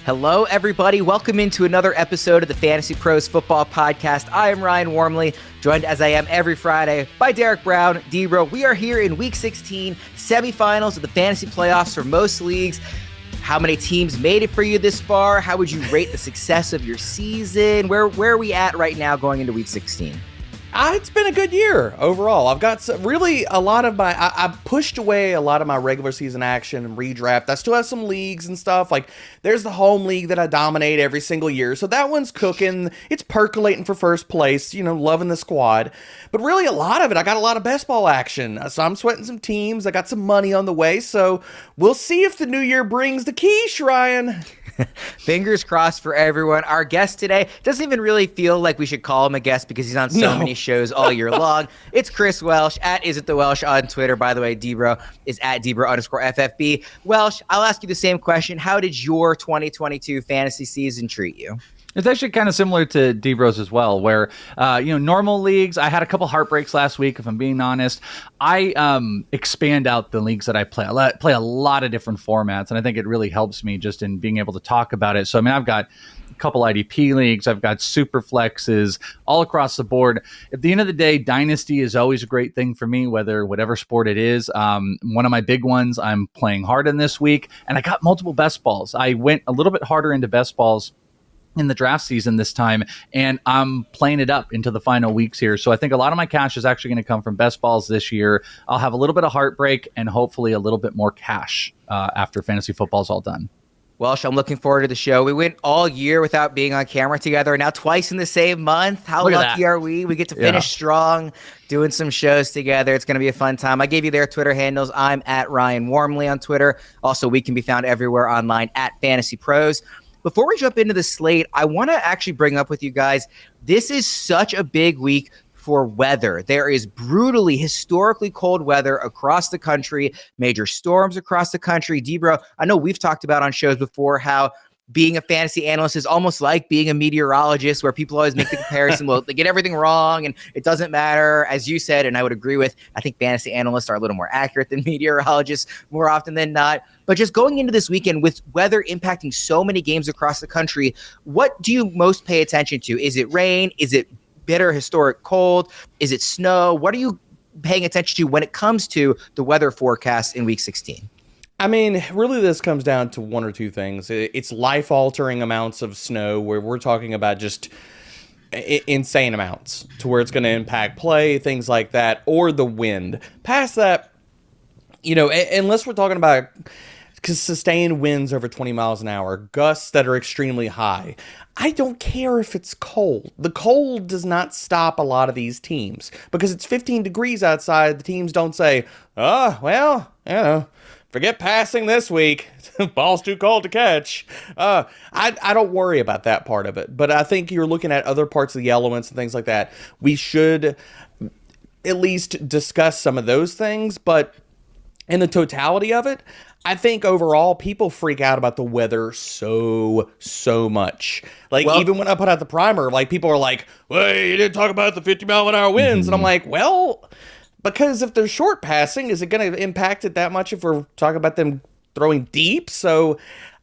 Hello, everybody. Welcome into another episode of the Fantasy Pros Football Podcast. I am Ryan Wormley, joined as I am every Friday by Derek Brown, D-Bro. We are here in Week 16, semifinals of the fantasy playoffs for most leagues. How many teams made it for you this far? How would you rate the success of your season? Where are we at right now going into Week 16? It's been a good year overall. I've got really a lot of I pushed away a lot of my regular season action and redraft. I still have some leagues and stuff. Like there's the home league that I dominate every single year. So that one's cooking. It's percolating for first place, loving the squad. But really a lot of it, I got a lot of best ball action. So I'm sweating some teams. I got some money on the way. So we'll see if the new year brings the quiche, Ryan. Fingers crossed for everyone. Our guest today doesn't even really feel like we should call him a guest because he's on so many shows all year long. It's Chris Welsh at Is It The Welsh on Twitter. By the way, D-Bro is at D-Bro_FFB. Welsh, I'll ask you the same question. How did your 2022 fantasy season treat you? It's actually kind of similar to D-Bros as well, where, normal leagues, I had a couple heartbreaks last week, if I'm being honest. I expand out the leagues that I play. I play a lot of different formats, and I think it really helps me just in being able to talk about it. So, I've got a couple IDP leagues. I've got super flexes all across the board. At the end of the day, Dynasty is always a great thing for me, whatever sport it is. One of my big ones I'm playing hard in this week, and I got multiple best balls. I went a little bit harder into best balls in the draft season this time, and I'm playing it up into the final weeks here. So I think a lot of my cash is actually going to come from best balls this year. I'll have a little bit of heartbreak and hopefully a little bit more cash after fantasy football's all done. Welsh, I'm looking forward to the show. We went all year without being on camera together, now twice in the same month. How lucky are we? We get to finish strong, doing some shows together. It's going to be a fun time. I gave you their Twitter handles. I'm at Ryan Wormley on Twitter. Also, we can be found everywhere online at Fantasy Pros. Before we jump into the slate, I want to actually bring up with you guys, this is such a big week for weather. There is brutally, historically cold weather across the country, major storms across the country. D-Bro, I know we've talked about on shows before how being a fantasy analyst is almost like being a meteorologist, where people always make the comparison, well, they get everything wrong and it doesn't matter. As you said, and I would agree with, I think fantasy analysts are a little more accurate than meteorologists more often than not. But just going into this weekend with weather impacting so many games across the country, what do you most pay attention to? Is it rain? Is it bitter historic cold? Is it snow? What are you paying attention to when it comes to the weather forecast in Week 16? Really this comes down to one or two things. It's life-altering amounts of snow where we're talking about just insane amounts to where it's going to impact play, things like that, or the wind. Past that, unless we're talking about sustained winds over 20 miles an hour, gusts that are extremely high, I don't care if it's cold. The cold does not stop a lot of these teams because it's 15 degrees outside. The teams don't say, forget passing this week. Ball's too cold to catch. I don't worry about that part of it. But I think you're looking at other parts of the elements and things like that. We should at least discuss some of those things. But in the totality of it, I think overall people freak out about the weather so much. Even when I put out the primer, people are like, well, you didn't talk about the 50-mile-an-hour winds. And I'm like, well, because if they're short passing, is it going to impact it that much if we're talking about them throwing deep? So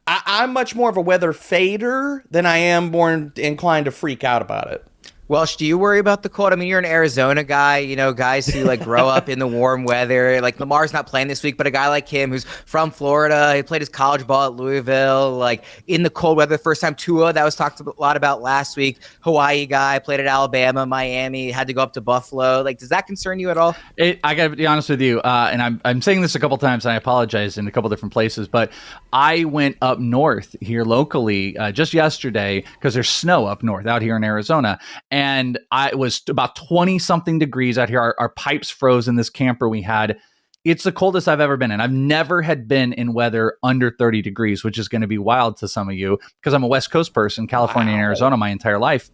I'm much more of a weather fader than I am more inclined to freak out about it. Welsh, do you worry about the cold? You're an Arizona guy, guys who grow up in the warm weather. Lamar's not playing this week, but a guy like him who's from Florida, he played his college ball at Louisville, in the cold weather the first time. Tua, that was talked a lot about last week. Hawaii guy, played at Alabama, Miami, had to go up to Buffalo. Does that concern you at all? I got to be honest with you, and I'm saying this a couple times, and I apologize in a couple different places, but I went up north here locally just yesterday because there's snow up north out here in Arizona. And it was about 20-something degrees out here. Our pipes froze in this camper we had. It's the coldest I've ever been in. I've never had been in weather under 30 degrees, which is going to be wild to some of you because I'm a West Coast person, California and Arizona my entire life.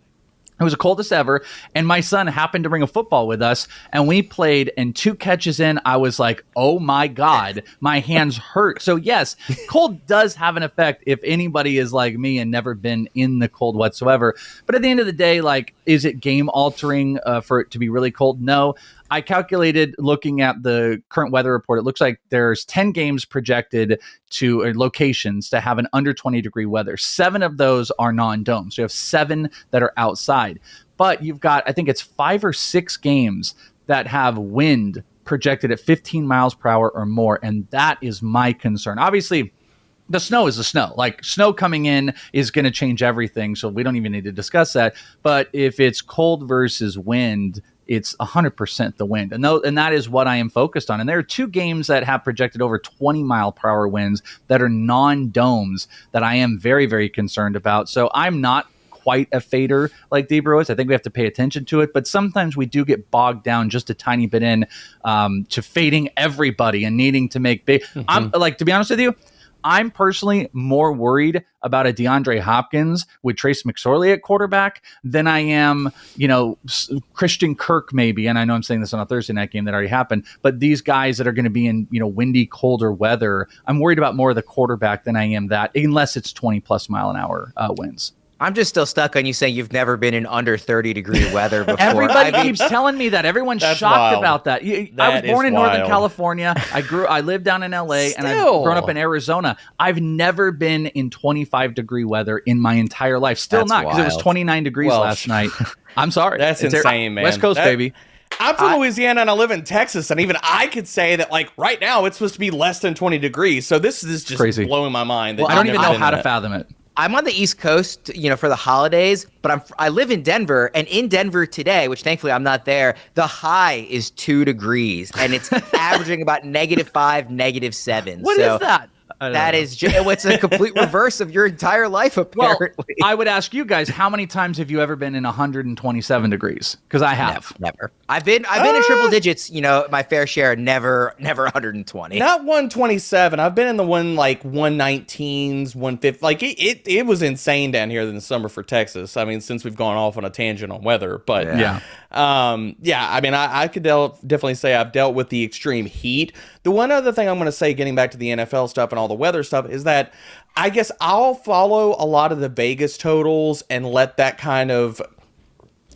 It was the coldest ever, and my son happened to bring a football with us, and we played, and 2 catches in, I was like, oh my God, my hands hurt. So yes, cold does have an effect if anybody is like me and never been in the cold whatsoever. But at the end of the day, is it game altering for it to be really cold? No. I calculated looking at the current weather report. It looks like there's 10 games projected to locations to have an under 20 degree weather. 7 of those are non-dome. So you have 7 that are outside. But you've got, I think it's 5 or 6 games that have wind projected at 15 miles per hour or more. And that is my concern. Obviously, the snow is the snow. Like, snow coming in is going to change everything. So we don't even need to discuss that. But if it's cold versus wind, it's 100% the wind. And that is what I am focused on. And there are 2 games that have projected over 20 mile per hour winds that are non-domes that I am very, very concerned about. So I'm not quite a fader like Debro is. I think we have to pay attention to it, but sometimes we do get bogged down just a tiny bit in to fading everybody and needing to make big. I'm like, to be honest with you, I'm personally more worried about a DeAndre Hopkins with Trace McSorley at quarterback than I am, Christian Kirk maybe. And I know I'm saying this on a Thursday night game that already happened, but these guys that are going to be in, windy, colder weather, I'm worried about more of the quarterback than I am that, unless it's 20 plus mile an hour winds. I'm just still stuck on you saying you've never been in under 30 degree weather before. Everybody keeps telling me that. Everyone's shocked wild. About that. I was born in Northern California. I lived down in LA and I've grown up in Arizona. I've never been in 25 degree weather in my entire life. Still not, because it was 29 degrees last night. I'm sorry. That's insane, man. West Coast, baby. I'm from Louisiana and I live in Texas, and even I could say that, like, right now it's supposed to be less than 20 degrees. So this is just crazy. Blowing my mind. I don't even know how to fathom it. I'm on the East Coast, for the holidays, but I live in Denver, and in Denver today, which thankfully I'm not there, the high is 2 degrees, and it's averaging about -5, -7. What is that? That is it's a complete reverse of your entire life, apparently. Well, I would ask you guys, how many times have you ever been in 127 degrees? Because I have. Never. I've been in triple digits, my fair share, never 120. Not 127. I've been in the 119s, 150. Like, it was insane down here in the summer for Texas. I mean, since we've gone off on a tangent on weather, but I mean, I could definitely say I've dealt with the extreme heat. The one other thing I'm going to say, getting back to the NFL stuff and all the weather stuff, is that I guess I'll follow a lot of the Vegas totals and let that kind of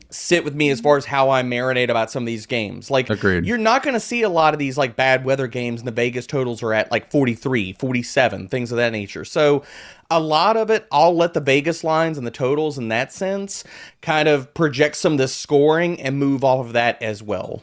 sit with me as far as how I marinate about some of these games. Like, agreed. You're not going to see a lot of these like bad weather games, and the Vegas totals are at like 43, 47, things of that nature. So a lot of it, I'll let the Vegas lines and the totals in that sense kind of project some of the scoring and move off of that as well.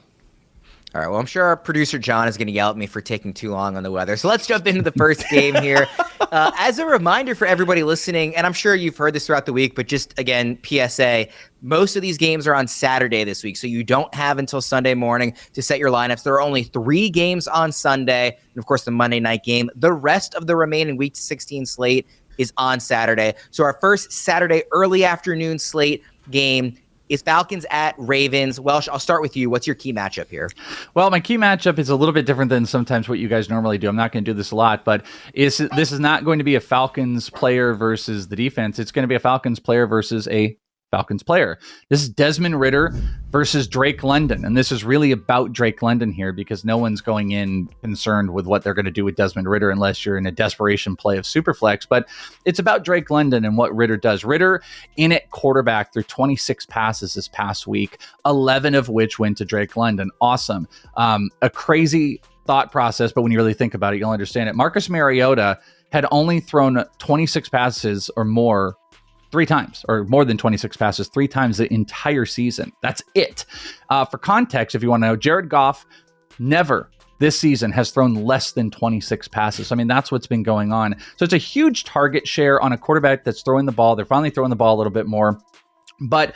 All right, well, I'm sure our producer John is going to yell at me for taking too long on the weather. So let's jump into the first game here. As a reminder for everybody listening, and I'm sure you've heard this throughout the week, but just, again, PSA, most of these games are on Saturday this week, so you don't have until Sunday morning to set your lineups. There are only 3 games on Sunday, and, of course, the Monday night game. The rest of the remaining Week 16 slate is on Saturday. So our first Saturday early afternoon slate game is Falcons at Ravens. Welsh, I'll start with you. What's your key matchup here? Well, my key matchup is a little bit different than sometimes what you guys normally do. I'm not going to do this a lot, but this is not going to be a Falcons player versus the defense. It's going to be a Falcons player versus a Falcons player. This is Desmond Ridder versus Drake London. And this is really about Drake London here, because no one's going in concerned with what they're going to do with Desmond Ridder unless you're in a desperation play of Superflex. But it's about Drake London and what Ridder does. Ridder in at quarterback through 26 passes this past week, 11 of which went to Drake London. Awesome. A crazy thought process, but when you really think about it, you'll understand it. Marcus Mariota had only thrown 26 passes or more 3 times, or more than 26 passes 3 times the entire season. That's it. For context, if you want to know, Jared Goff never this season has thrown less than 26 passes. I mean, that's what's been going on. So it's a huge target share on a quarterback that's throwing the ball. They're finally throwing the ball a little bit more. But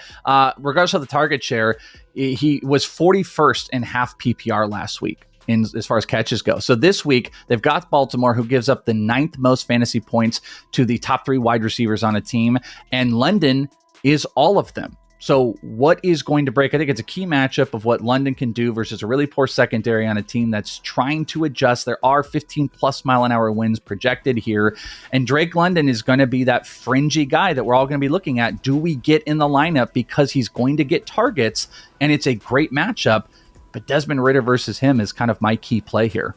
regardless of the target share, he was 41st in half PPR last week as far as catches go. So this week, they've got Baltimore, who gives up the 9th most fantasy points to the top 3 wide receivers on a team, and London is all of them. So what is going to break? I think it's a key matchup of what London can do versus a really poor secondary on a team that's trying to adjust. There are 15 plus mile an hour winds projected here, and Drake London is going to be that fringy guy that we're all going to be looking at. Do we get in the lineup because he's going to get targets, and it's a great matchup? But Desmond Ridder versus him is kind of my key play here.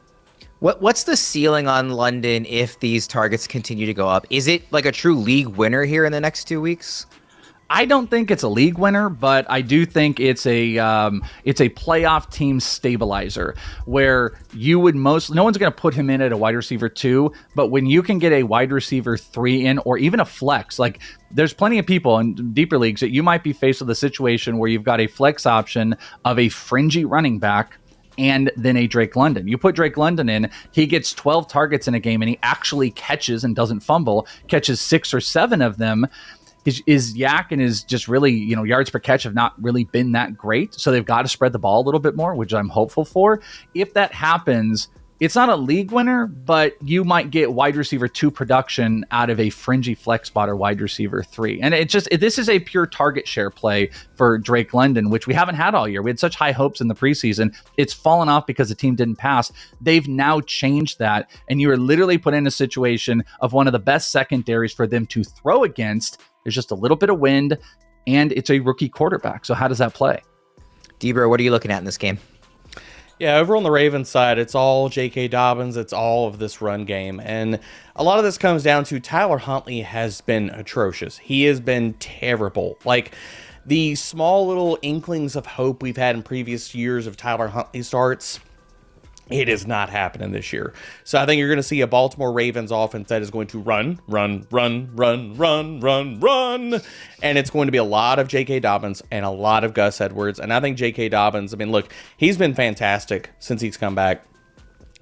What's the ceiling on London if these targets continue to go up? Is it like a true league winner here in the next 2 weeks? I don't think it's a league winner, but I do think it's a playoff team stabilizer where you would no one's going to put him in at a wide receiver 2, but when you can get a wide receiver 3 in, or even a flex, like there's plenty of people in deeper leagues that you might be faced with a situation where you've got a flex option of a fringy running back and then a Drake London. You put Drake London in, he gets 12 targets in a game and he actually catches and doesn't fumble, catches 6 or 7 of them. His yak and his just really, yards per catch have not really been that great. So they've got to spread the ball a little bit more, which I'm hopeful for. If that happens, it's not a league winner, but you might get wide receiver 2 production out of a fringy flex spot or wide receiver 3. And this is a pure target share play for Drake London, which we haven't had all year. We had such high hopes in the preseason. It's fallen off because the team didn't pass. They've now changed that. And you are literally put in a situation of one of the best secondaries for them to throw against. There's just a little bit of wind, and it's a rookie quarterback. So how does that play? Debro, what are you looking at in this game? Yeah, over on the Ravens side, it's all J.K. Dobbins. It's all of this run game. And a lot of this comes down to Tyler Huntley has been atrocious. He has been terrible. Like, the small little inklings of hope we've had in previous years of Tyler Huntley starts, it is not happening this year. So I think you're going to see a Baltimore Ravens offense that is going to run. And it's going to be a lot of J.K. Dobbins and a lot of Gus Edwards. And I think J.K. Dobbins, look, he's been fantastic since he's come back.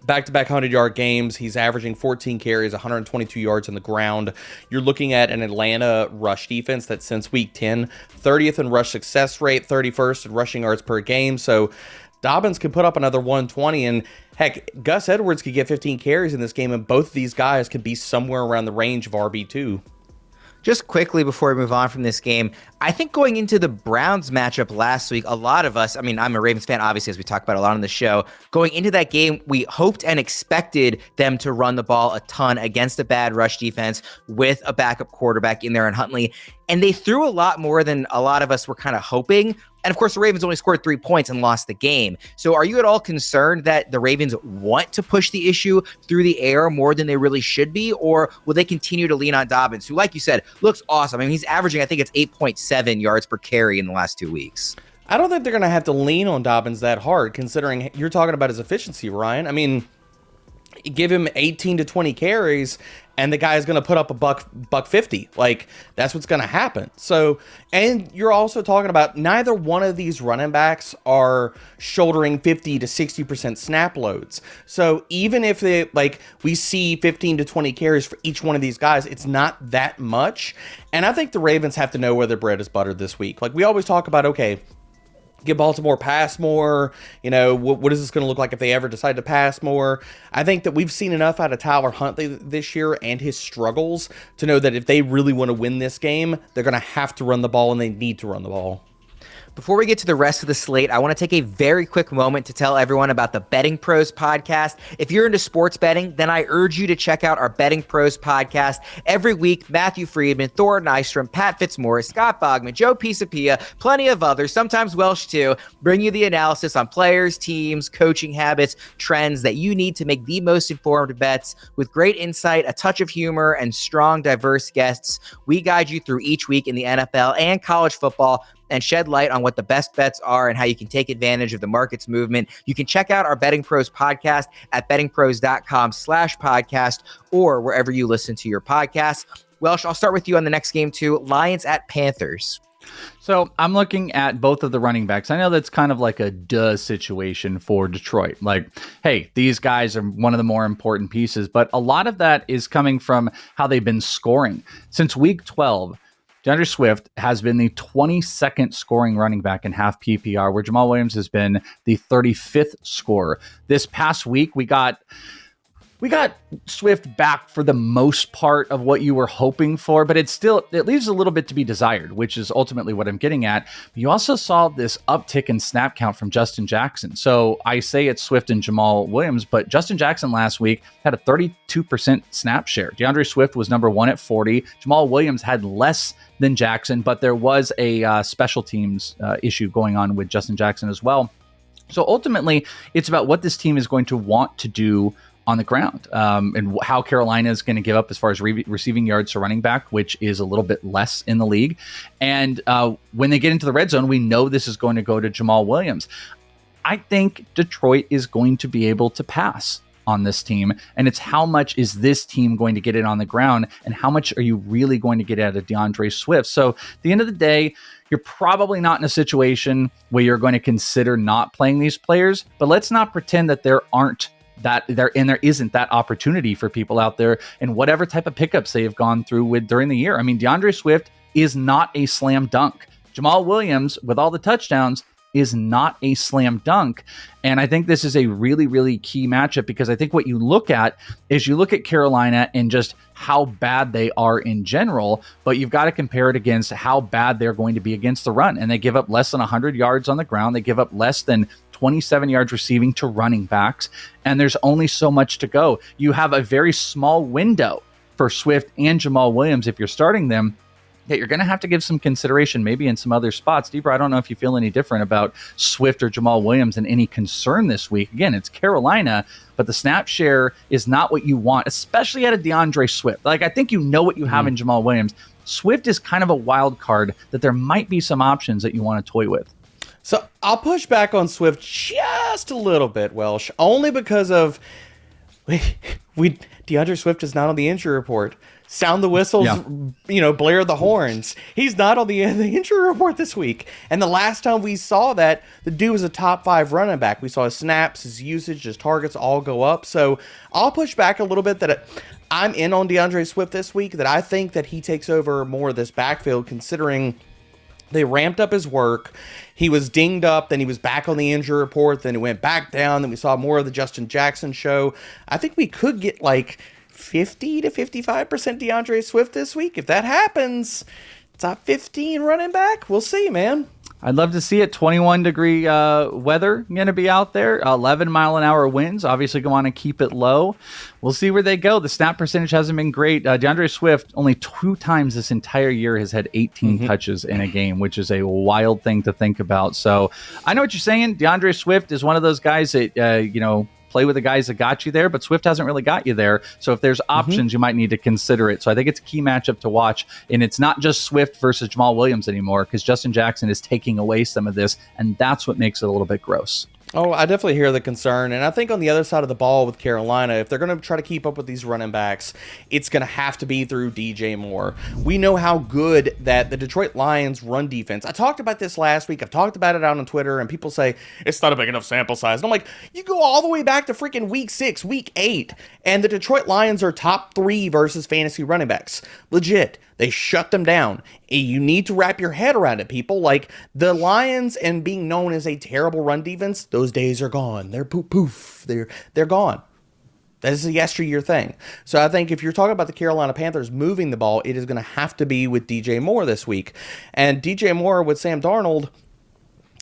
Back-to-back 100-yard games. He's averaging 14 carries, 122 yards on the ground. You're looking at an Atlanta rush defense that since week 10, 30th in rush success rate, 31st in rushing yards per game. So Dobbins could put up another 120, and heck, Gus Edwards could get 15 carries in this game, and both of these guys could be somewhere around the range of RB2. Just quickly before we move on from this game, I think going into the Browns matchup last week, a lot of us, I'm a Ravens fan, obviously, as we talked about a lot on the show. Going into that game, we hoped and expected them to run the ball a ton against a bad rush defense with a backup quarterback in there in Huntley. And they threw a lot more than a lot of us were kind of hoping. And of course, the Ravens only scored 3 points and lost the game. So are you at all concerned that the Ravens want to push the issue through the air more than they really should be? Or will they continue to lean on Dobbins, who, like you said, looks awesome? He's averaging, I think it's 8.7 yards per carry in the last 2 weeks. I don't think they're going to have to lean on Dobbins that hard, considering you're talking about his efficiency, Ryan. Give him 18 to 20 carries, and the guy is going to put up a buck 50. Like, that's what's going to happen. So, and you're also talking about neither one of these running backs are shouldering 50 to 60% snap loads. So even if we see 15 to 20 carries for each one of these guys, it's not that much. And I think the Ravens have to know where their bread is buttered this week. Like, we always talk about, okay, get Baltimore pass more. What is this going to look like if they ever decide to pass more? I think that we've seen enough out of Tyler Huntley this year and his struggles to know that if they really want to win this game, they're going to have to run the ball, and they need to run the ball. Before we get to the rest of the slate, I want to take a very quick moment to tell everyone about the Betting Pros podcast. If you're into sports betting, then I urge you to check out our Betting Pros podcast. Every week, Matthew Friedman, Thor Nystrom, Pat Fitzmaurice, Scott Bogman, Joe Pisapia, plenty of others, sometimes Welsh too, bring you the analysis on players, teams, coaching habits, trends that you need to make the most informed bets. With great insight, a touch of humor, and strong, diverse guests, we guide you through each week in the NFL and college football and shed light on what the best bets are and how you can take advantage of the market's movement. You can check out our Betting Pros podcast at bettingpros.com/podcast or wherever you listen to your podcasts. Welsh, I'll start with you on the next game too. Lions at Panthers. So I'm looking at both of the running backs. I know that's kind of like a duh situation for Detroit. Like, hey, these guys are one of the more important pieces, but a lot of that is coming from how they've been scoring. Since week 12, DeAndre Swift has been the 22nd scoring running back in half PPR, where Jamaal Williams has been the 35th scorer. This past week, we got Swift back for the most part of what you were hoping for, but it leaves a little bit to be desired, which is ultimately what I'm getting at. But you also saw this uptick in snap count from Justin Jackson. So I say it's Swift and Jamaal Williams, but Justin Jackson last week had a 32% snap share. DeAndre Swift was number 1 at 40. Jamaal Williams had less than Jackson, but there was a special teams issue going on with Justin Jackson as well. So ultimately, it's about what this team is going to want to do on the ground, and how Carolina is going to give up as far as receiving yards to running back, which is a little bit less in the league. And when they get into the red zone, we know this is going to go to Jamaal Williams. I think Detroit is going to be able to pass on this team, and it's how much is this team going to get it on the ground, and how much are you really going to get out of DeAndre Swift? So at the end of the day, you're probably not in a situation where you're going to consider not playing these players, but let's not pretend that there isn't that opportunity for people out there and whatever type of pickups they have gone through with during the year. I mean, DeAndre Swift is not a slam dunk. Jamaal Williams, with all the touchdowns, is not a slam dunk. And I think this is a really, really key matchup, because I think what you look at is you look at Carolina and just how bad they are in general, but you've got to compare it against how bad they're going to be against the run. And they give up less than 100 yards on the ground. They give up less than 27 yards receiving to running backs. And there's only so much to go. You have a very small window for Swift and Jamaal Williams if you're starting them, that you're going to have to give some consideration maybe in some other spots. Debra, I don't know if you feel any different about Swift or Jamaal Williams and any concern this week. Again, it's Carolina, but the snap share is not what you want, especially at a DeAndre Swift. Like, I think you know what you have in Jamaal Williams. Swift is kind of a wild card that there might be some options that you want to toy with. So I'll push back on Swift just a little bit, Welsh, only because of DeAndre Swift is not on the injury report. Sound the whistles, blare the horns. He's not on the injury report this week. And the last time we saw that, the dude was a top 5 running back. We saw his snaps, his usage, his targets all go up. So I'll push back a little bit that I'm in on DeAndre Swift this week, that I think that he takes over more of this backfield, considering they ramped up his work. He was dinged up, then he was back on the injury report, then he went back down, then we saw more of the Justin Jackson show. I think we could get like 50 to 55% DeAndre Swift this week. If that happens, top 15 running back, we'll see, man. I'd love to see it. 21-degree weather going to be out there. 11-mile-an-hour winds. Obviously, going to want to keep it low. We'll see where they go. The snap percentage hasn't been great. DeAndre Swift, only 2 times this entire year, has had 18 touches in a game, which is a wild thing to think about. So I know what you're saying. DeAndre Swift is one of those guys that, play with the guys that got you there, but Swift hasn't really got you there. So if there's options, you might need to consider it. So I think it's a key matchup to watch. And it's not just Swift versus Jamaal Williams anymore, because Justin Jackson is taking away some of this, and that's what makes it a little bit gross. Oh, I definitely hear the concern. And I think on the other side of the ball with Carolina, if they're going to try to keep up with these running backs, it's going to have to be through DJ Moore. We know how good that the Detroit Lions run defense. I talked about this last week. I've talked about it out on Twitter, and people say, it's not a big enough sample size. And I'm like, you go all the way back to freaking week 6, week 8, and the Detroit Lions are top 3 versus fantasy running backs. Legit. They shut them down. You need to wrap your head around it, people. Like, the Lions and being known as a terrible run defense, those days are gone. They're poof. They're gone. That is a yesteryear thing. So I think if you're talking about the Carolina Panthers moving the ball, it is going to have to be with DJ Moore this week. And DJ Moore with Sam Darnold,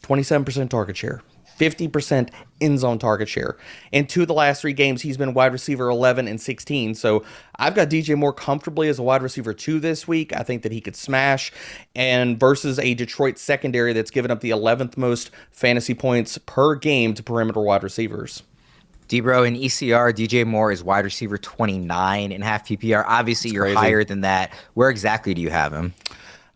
27% target share. 50% end zone target share. In 2 of the last 3 games, he's been wide receiver 11 and 16. So I've got DJ Moore comfortably as a wide receiver 2 this week. I think that he could smash. And versus a Detroit secondary that's given up the 11th most fantasy points per game to perimeter wide receivers. Debro, in ECR, DJ Moore is wide receiver 29 in half PPR. Obviously, you're higher than that. Where exactly do you have him?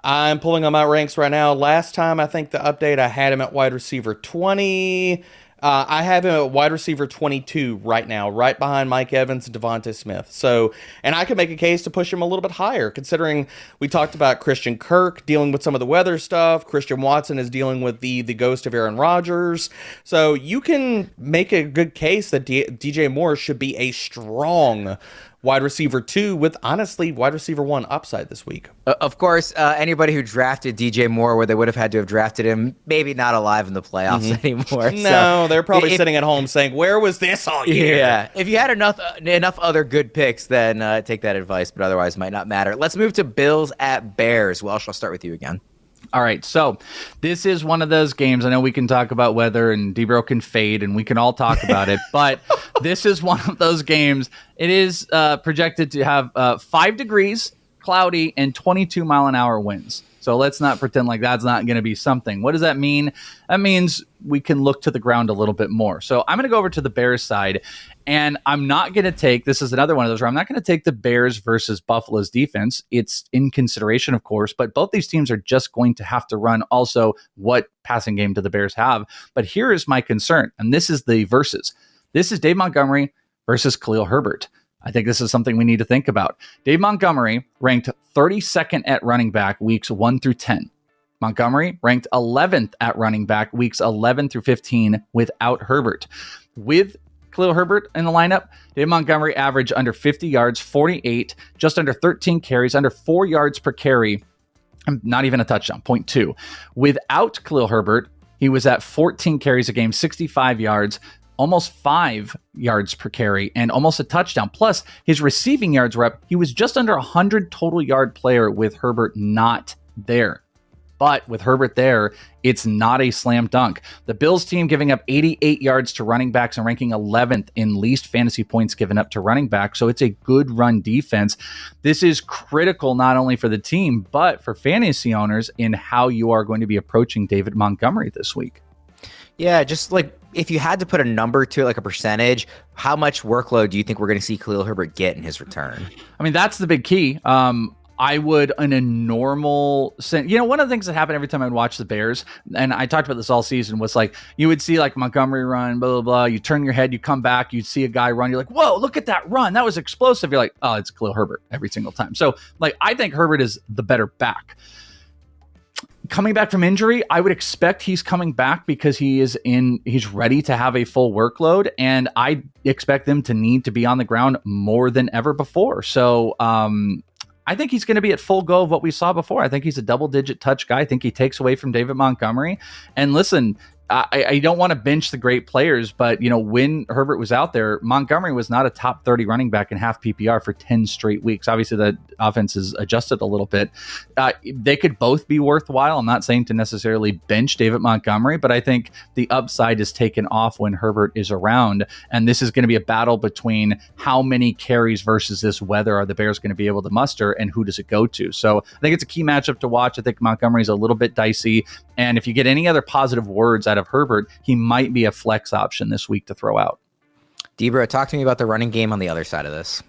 I'm pulling on my ranks right now. Last time, I think the update, I had him at wide receiver 20. I have him at wide receiver 22 right now, right behind Mike Evans and Devontae Smith. So, and I could make a case to push him a little bit higher, considering we talked about Christian Kirk dealing with some of the weather stuff. Christian Watson is dealing with the ghost of Aaron Rodgers. So you can make a good case that DJ Moore should be a strong wide receiver 2 with, honestly, wide receiver 1 upside this week. Of course, anybody who drafted DJ Moore where they would have had to have drafted him, maybe not alive in the playoffs anymore. No, they're probably sitting at home saying, where was this all year? Yeah, if you had enough other good picks, then take that advice, but otherwise might not matter. Let's move to Bills at Bears. Welsh, I'll start with you again. All right, so this is one of those games. I know we can talk about weather and Debro can fade and we can all talk about it, but this is one of those games. It is projected to have 5 degrees, cloudy, and 22-mile-an-hour winds. So let's not pretend like that's not going to be something. What does that mean? That means we can look to the ground a little bit more. So I'm going to go over to the Bears side, and I'm not going to take, this is another one of those where I'm not going to take the Bears versus Buffalo's defense. It's in consideration, of course, but both these teams are just going to have to run also what passing game do the Bears have. But here is my concern, and this is the versus. This is Dave Montgomery versus Kahlil Herbert. I think this is something we need to think about. Dave Montgomery ranked 32nd at running back weeks 1 through 10. Montgomery ranked 11th at running back weeks 11 through 15 without Herbert. With Kahlil Herbert in the lineup, Dave Montgomery averaged under 50 yards, 48, just under 13 carries, under 4 yards per carry, not even a touchdown, 0.2. Without Kahlil Herbert, he was at 14 carries a game, 65 yards, almost 5 yards per carry, and almost a touchdown. Plus, his receiving yards were up. He was just under 100 total yard player with Herbert not there. But with Herbert there, it's not a slam dunk. The Bills team giving up 88 yards to running backs and ranking 11th in least fantasy points given up to running backs. So it's a good run defense. This is critical not only for the team, but for fantasy owners in how you are going to be approaching David Montgomery this week. Yeah, just like if you had to put a number to it, like a percentage, how much workload do you think we're going to see Kahlil Herbert get in his return? I mean, that's the big key. I would, in a normal sense, one of the things that happened every time I would watch the Bears, and I talked about this all season, was like, you would see like Montgomery run, blah, blah, blah. You turn your head, you come back, you'd see a guy run. You're like, whoa, look at that run. That was explosive. You're like, oh, it's Kahlil Herbert every single time. So like, I think Herbert is the better back. Coming back from injury, I would expect he's coming back because he's ready to have a full workload, and I expect them to need to be on the ground more than ever before. So I think he's going to be at full go of what we saw before. I think he's a double-digit touch guy. I think he takes away from David Montgomery. And listen, I don't want to bench the great players, but when Herbert was out there, Montgomery was not a top 30 running back in half PPR for 10 straight weeks. Obviously, the offense is adjusted a little bit. They could both be worthwhile. I'm not saying to necessarily bench David Montgomery, but I think the upside is taken off when Herbert is around. And this is going to be a battle between how many carries versus this weather are the Bears going to be able to muster, and who does it go to? So I think it's a key matchup to watch. I think Montgomery's a little bit dicey. And if you get any other positive words out of Herbert, he might be a flex option this week to throw out. Debro, talk to me about the running game on the other side of this.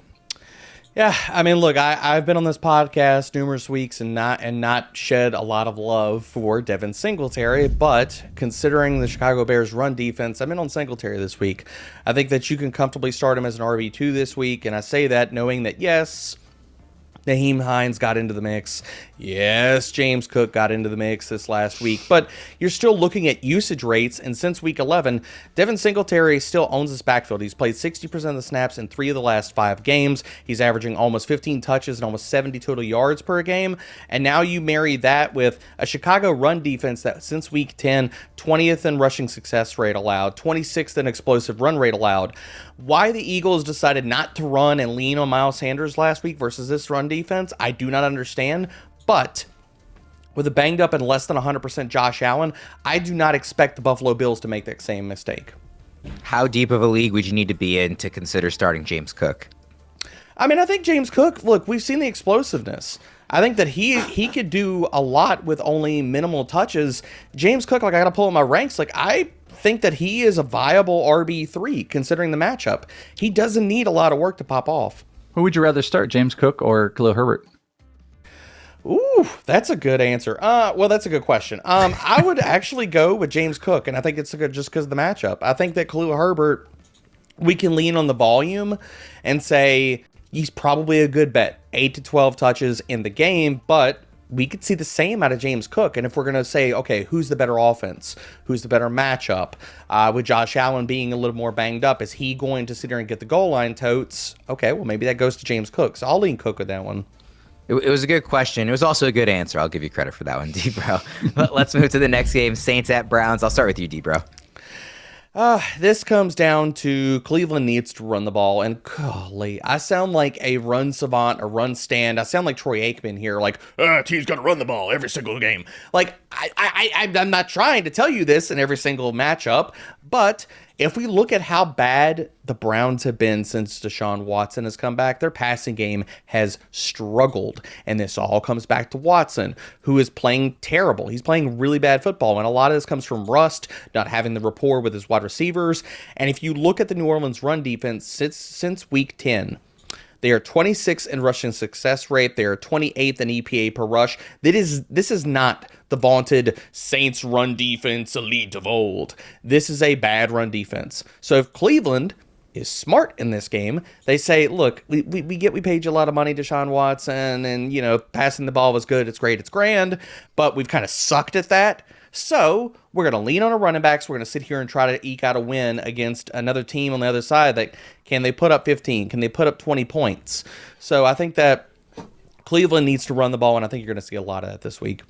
Yeah, I mean, look, I've been on this podcast numerous weeks and not shed a lot of love for Devin Singletary, but considering the Chicago Bears run defense, I'm in on Singletary this week. I think that you can comfortably start him as an RB2 this week, and I say that knowing that, yes, Nyheim Hines got into the mix. Yes, James Cook got into the mix this last week, but you're still looking at usage rates, and since week 11, Devin Singletary still owns this backfield. He's played 60% of the snaps in 3 of the last 5 games. He's averaging almost 15 touches and almost 70 total yards per game, and now you marry that with a Chicago run defense that since week 10, 20th in rushing success rate allowed, 26th in explosive run rate allowed. Why the Eagles decided not to run and lean on Miles Sanders last week versus this run defense, I do not understand. But with a banged up and less than 100% Josh Allen, I do not expect the Buffalo Bills to make that same mistake. How deep of a league would you need to be in to consider starting James Cook? I mean, I think James Cook, look, we've seen the explosiveness. I think that he could do a lot with only minimal touches. James Cook, like, I got to pull in my ranks. Like, I think that he is a viable RB3 considering the matchup. He doesn't need a lot of work to pop off. Who would you rather start, James Cook or Kahlil Herbert? Ooh, that's a good answer. Well, that's a good question. I would actually go with James Cook, and I think it's good just because of the matchup. I think that Kahlil Herbert, we can lean on the volume and say he's probably a good bet. 8 to 12 touches in the game, but we could see the same out of James Cook. And if we're going to say, okay, who's the better offense? Who's the better matchup? With Josh Allen being a little more banged up, is he going to sit there and get the goal line totes? Okay, well, maybe that goes to James Cook. So I'll lean Cook with that one. It was a good question. It was also a good answer. I'll give you credit for that one, Debro. But let's move to the next game, Saints at Browns. I'll start with you, Debro. This comes down to Cleveland needs to run the ball, and golly, I sound like a run savant, a run stand. I sound like Troy Aikman here, like, team's gonna run the ball every single game. Like, I'm not trying to tell you this in every single matchup, but if we look at how bad the Browns have been since Deshaun Watson has come back, their passing game has struggled. And this all comes back to Watson, who is playing terrible. He's playing really bad football. And a lot of this comes from rust, not having the rapport with his wide receivers. And if you look at the New Orleans run defense since week 10, they are 26th in rushing success rate. They are 28th in EPA per rush. This is not the vaunted Saints run defense elite of old. This is a bad run defense. So if Cleveland is smart in this game, they say, look, we paid you a lot of money, Deshaun Watson, and, you know, passing the ball was good. It's great. It's grand. But we've kind of sucked at that. So we're going to lean on our running backs. We're going to sit here and try to eke out a win against another team on the other side. That can they put up 15? Can they put up 20 points? So I think that Cleveland needs to run the ball, and I think you're going to see a lot of that this week.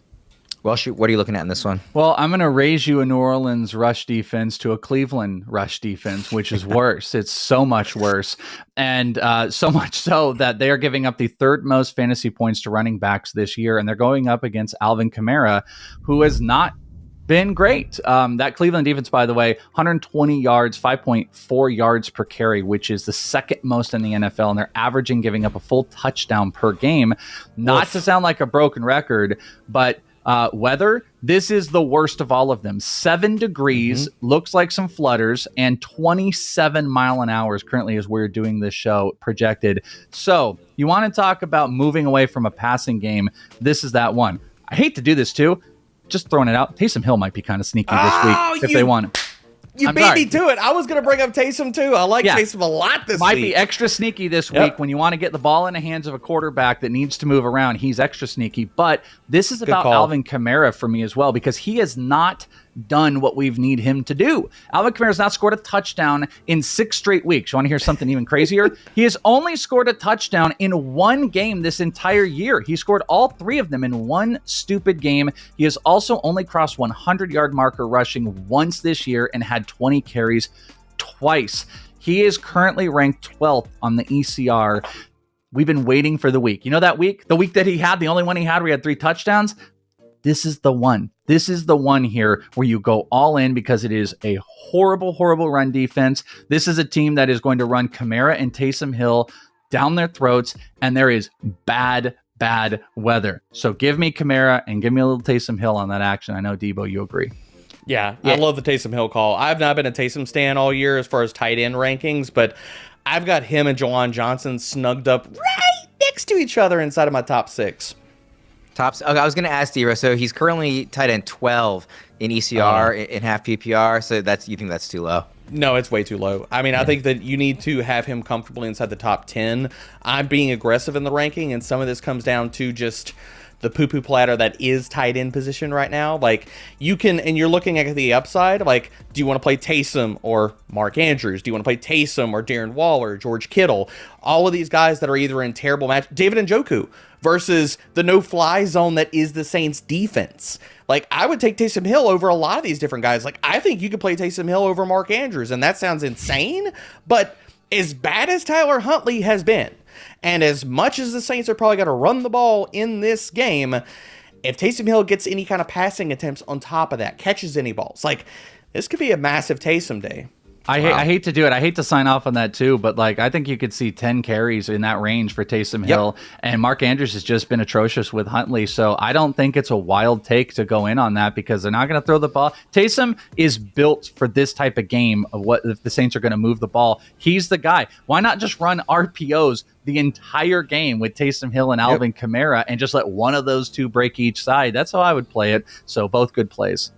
Well, what are you looking at in this one? Well, I'm going to raise you a New Orleans rush defense to a Cleveland rush defense, which is worse. It's so much worse. And so much so that they are giving up the third most fantasy points to running backs this year. And they're going up against Alvin Kamara, who has not been great. That Cleveland defense, by the way, 120 yards, 5.4 yards per carry, which is the second most in the NFL. And they're averaging giving up a full touchdown per game. Not to sound like a broken record, but weather, this is the worst of all of them. 7 degrees, looks like some flutters, and 27 mile an hour currently as we're doing this show projected. So you want to talk about moving away from a passing game. This is that one. I hate to do this too. Just throwing it out. Taysom Hill might be kind of sneaky this week if they want to. You beat me to it. I was going to bring up Taysom too. I like Taysom a lot this week. Might be extra sneaky this week when you want to get the ball in the hands of a quarterback that needs to move around. He's extra sneaky. But this is about Alvin Kamara for me as well, because he has not done what we've need him to do. Alvin Kamara has not scored a touchdown in 6 straight weeks. You want to hear something even crazier? He has only scored a touchdown in 1 game this entire year. He scored all 3 of them in 1 stupid game. He has also only crossed 100-yard marker rushing once this year and had 20 carries twice. He is currently ranked 12th on the ECR. We've been waiting for the week. You know that week? The week that he had, the only one he had where he had 3 touchdowns? This is the one. This is the one here where you go all in, because it is a horrible, horrible run defense. This is a team that is going to run Kamara and Taysom Hill down their throats, and there is bad weather. So give me Kamara and give me a little Taysom Hill on that action. I know, Debo, you agree. Yeah, I love the Taysom Hill call. I've not been a Taysom stan all year as far as tight end rankings, but I've got him and Jahan Dotson snugged up right next to each other inside of my top 6. Okay, I was going to ask Dero. So he's currently tight end 12 in ECR in half PPR. So you think that's too low? No, it's way too low. I mean, I think that you need to have him comfortably inside the top 10. I'm being aggressive in the ranking, and some of this comes down to just the poo-poo platter that is tight end position right now. Like, you can, and you're looking at the upside, like, do you want to play Taysom or Mark Andrews? Do you want to play Taysom or Darren Waller, George Kittle? All of these guys that are either in terrible match, David Njoku versus the no-fly zone that is the Saints defense. Like, I would take Taysom Hill over a lot of these different guys. Like, I think you could play Taysom Hill over Mark Andrews, and that sounds insane, but as bad as Tyler Huntley has been, and as much as the Saints are probably going to run the ball in this game, if Taysom Hill gets any kind of passing attempts on top of that, catches any balls, like, this could be a massive Taysom day. I hate to do it. I hate to sign off on that too, but like, I think you could see 10 carries in that range for Taysom Hill, and Mark Andrews has just been atrocious with Huntley. So I don't think it's a wild take to go in on that, because they're not going to throw the ball. Taysom is built for this type of game of what if the Saints are going to move the ball. He's the guy. Why not just run RPOs the entire game with Taysom Hill and Alvin Kamara and just let one of those two break each side? That's how I would play it. So both good plays.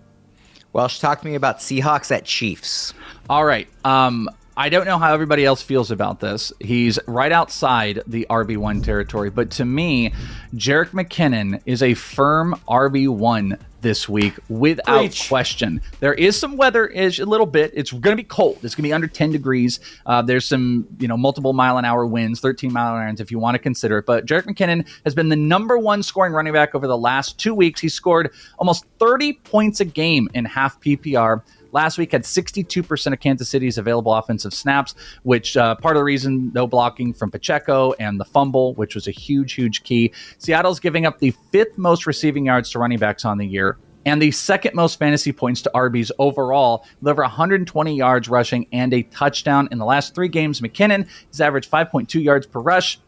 Welsh, talk to me about Seahawks at Chiefs. All right. I don't know how everybody else feels about this. He's right outside the RB1 territory. But to me, Jerrick McKinnon is a firm RB1 this week without question. There is some weather a little bit. It's going to be cold. It's going to be under 10 degrees. There's some, multiple mile an hour winds, 13 mile an hour winds if you want to consider it. But Jerrick McKinnon has been the number 1 scoring running back over the last 2 weeks. He scored almost 30 points a game in half PPR. Last week had 62% of Kansas City's available offensive snaps, which part of the reason, no blocking from Pacheco and the fumble, which was a huge, huge key. Seattle's giving up the 5th most receiving yards to running backs on the year. and the second most fantasy points to RBs overall, with over 120 yards rushing and a touchdown. In the last 3 games, McKinnon has averaged 5.2 yards per rush,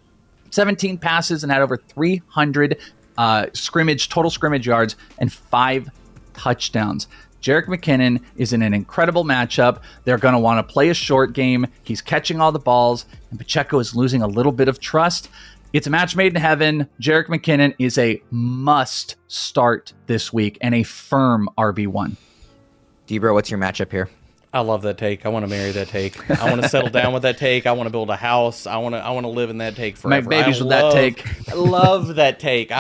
17 passes, and had over 300 total scrimmage yards and 5 touchdowns. Jerrick McKinnon is in an incredible matchup. They're going to want to play a short game. He's catching all the balls, and Pacheco is losing a little bit of trust. It's a match made in heaven. Jerrick McKinnon is a must start this week and a firm RB1. Debro, what's your matchup here? I love that take. I want to marry that take. I want to settle down with that take. I want to build a house. I want to live in that take forever. Make babies with that take. I love that take.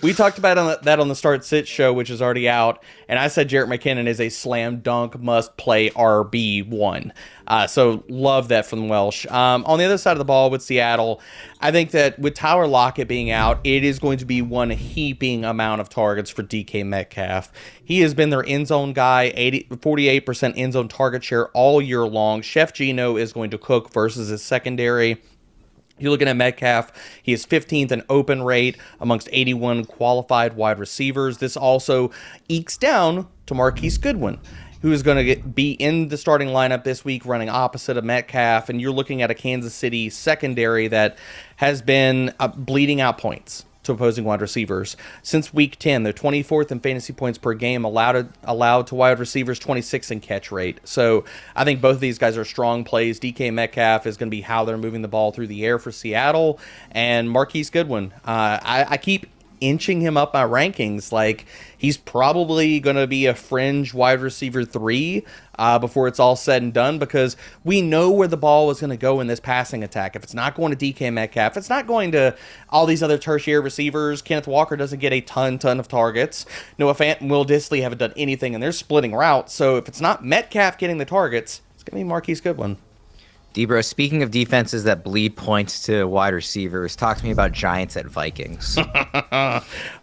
We talked about that on the Start Sit show, which is already out, and I said Jerrick McKinnon is a slam dunk must play RB1. So love that from Welsh. On the other side of the ball with Seattle, I think that with Tyler Lockett being out, it is going to be one heaping amount of targets for DK Metcalf. He has been their end zone guy, 48% end zone target share all year long. Chef Gino is going to cook versus his secondary. You're looking at Metcalf. He is 15th in open rate amongst 81 qualified wide receivers. This also ekes down to Marquise Goodwin, who is going to be in the starting lineup this week running opposite of Metcalf. And you're looking at a Kansas City secondary that has been bleeding out points to opposing wide receivers. Since week 10, they're 24th in fantasy points per game, allowed to wide receivers, 26th in catch rate. So I think both of these guys are strong plays. DK Metcalf is going to be how they're moving the ball through the air for Seattle. And Marquise Goodwin, I keep inching him up my rankings. Like, he's probably going to be a fringe wide receiver 3 before it's all said and done, because we know where the ball is going to go in this passing attack. If it's not going to DK Metcalf, it's not going to all these other tertiary receivers. Kenneth Walker doesn't get a ton of targets. Noah Fant and Will Dissly haven't done anything, and they're splitting routes. So if it's not Metcalf getting the targets, it's going to be Marquise Goodwin. Debro, speaking of defenses that bleed points to wide receivers, talk to me about Giants at Vikings.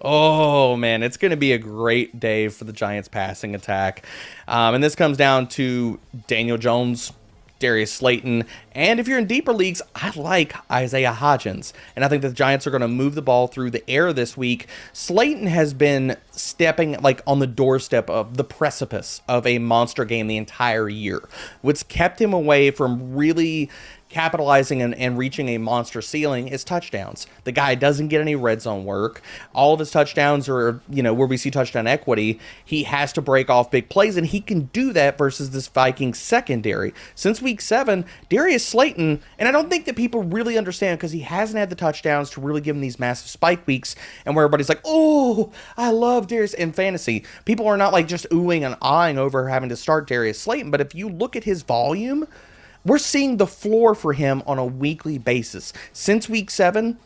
Oh, man, it's going to be a great day for the Giants passing attack. And this comes down to Daniel Jones, Darius Slayton, and if you're in deeper leagues, I like Isaiah Hodgins. And I think the Giants are going to move the ball through the air this week. Slayton has been stepping like on the doorstep of the precipice of a monster game the entire year. What's kept him away from really capitalizing and reaching a monster ceiling is touchdowns. The guy doesn't get any red zone work. All of his touchdowns are, where we see touchdown equity. He has to break off big plays, and he can do that versus this Vikings secondary. Since week 7, Darius Slayton, and I don't think that people really understand, because he hasn't had the touchdowns to really give him these massive spike weeks, and where everybody's like, oh, I love Darius in fantasy. People are not like just oohing and ahhing over having to start Darius Slayton, but if you look at his volume, we're seeing the floor for him on a weekly basis. Since week 7,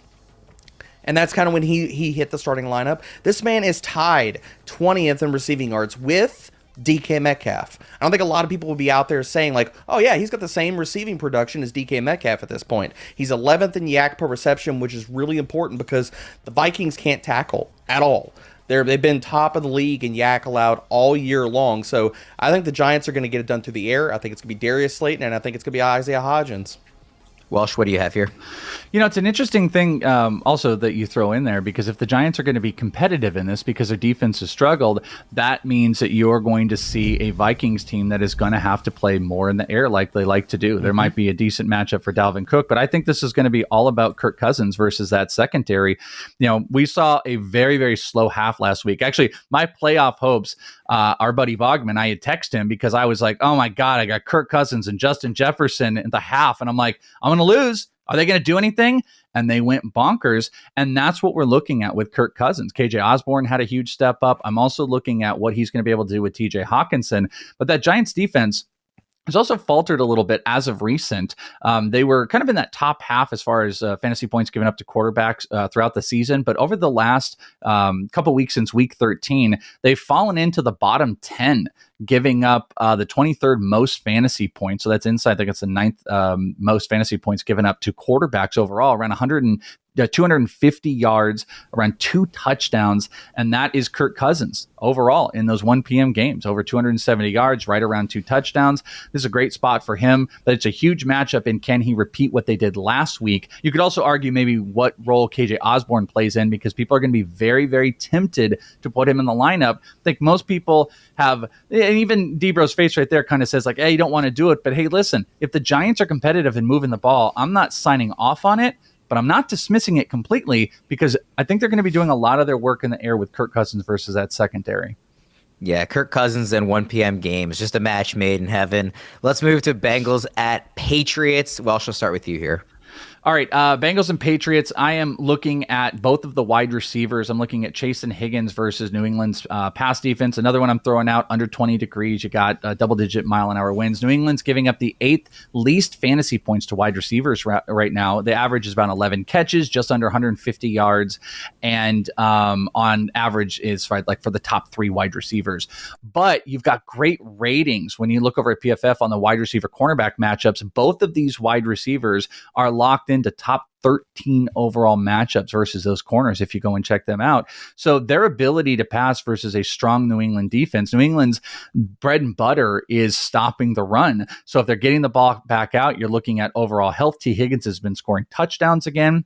and that's kind of when he hit the starting lineup, this man is tied 20th in receiving yards with DK Metcalf. I don't think a lot of people will be out there saying like, oh yeah, he's got the same receiving production as DK Metcalf at this point. He's 11th in yak per reception, which is really important because the Vikings can't tackle at all. They've been top of the league in yak allowed all year long. So I think the Giants are going to get it done through the air. I think it's going to be Darius Slayton, and I think it's going to be Isaiah Hodgins. Welsh, what do you have here? It's an interesting thing also that you throw in there, because if the Giants are going to be competitive in this because their defense has struggled, that means that you're going to see a Vikings team that is going to have to play more in the air like they like to do. There might be a decent matchup for Dalvin Cook, but I think this is going to be all about Kirk Cousins versus that secondary. We saw a very, very slow half last week. Actually, my playoff hopes, our buddy Bogman, I had texted him because I was like, oh my God, I got Kirk Cousins and Justin Jefferson in the half. And I'm like, I'm going to lose. Are they going to do anything? And they went bonkers. And that's what we're looking at with Kirk Cousins. KJ Osborne had a huge step up. I'm also looking at what he's going to be able to do with TJ Hawkinson. But that Giants defense has also faltered a little bit as of recent. They were kind of in that top half as far as fantasy points given up to quarterbacks throughout the season. But over the last couple weeks since week 13, they've fallen into the bottom 10, giving up the 23rd most fantasy points. So that's inside. I think it's the 9th most fantasy points given up to quarterbacks overall, around 250 yards, around 2 touchdowns, and that is Kirk Cousins overall in those 1 p.m. games, over 270 yards, right around 2 touchdowns. This is a great spot for him, but it's a huge matchup, and can he repeat what they did last week? You could also argue maybe what role KJ Osborne plays in, because people are going to be very, very tempted to put him in the lineup. I think most people have, and even Debro's face right there kind of says like, hey, you don't want to do it, but hey, listen, if the Giants are competitive and moving the ball, I'm not signing off on it, but I'm not dismissing it completely, because I think they're going to be doing a lot of their work in the air with Kirk Cousins versus that secondary. Yeah, Kirk Cousins and 1 p.m. games, just a match made in heaven. Let's move to Bengals at Patriots. Welsh, I'll start with you here. All right, Bengals and Patriots. I am looking at both of the wide receivers. I'm looking at Chase and Higgins versus New England's pass defense. Another one I'm throwing out, under 20 degrees. You got double-digit mile-an-hour winds. New England's giving up the 8th least fantasy points to wide receivers right now. The average is about 11 catches, just under 150 yards, and on average is like for the top 3 wide receivers. But you've got great ratings when you look over at PFF on the wide receiver cornerback matchups. Both of these wide receivers are locked into top 13 overall matchups versus those corners if you go and check them out. So their ability to pass versus a strong New England defense, New England's bread and butter is stopping the run. So if they're getting the ball back out, you're looking at overall health. T. Higgins has been scoring touchdowns again.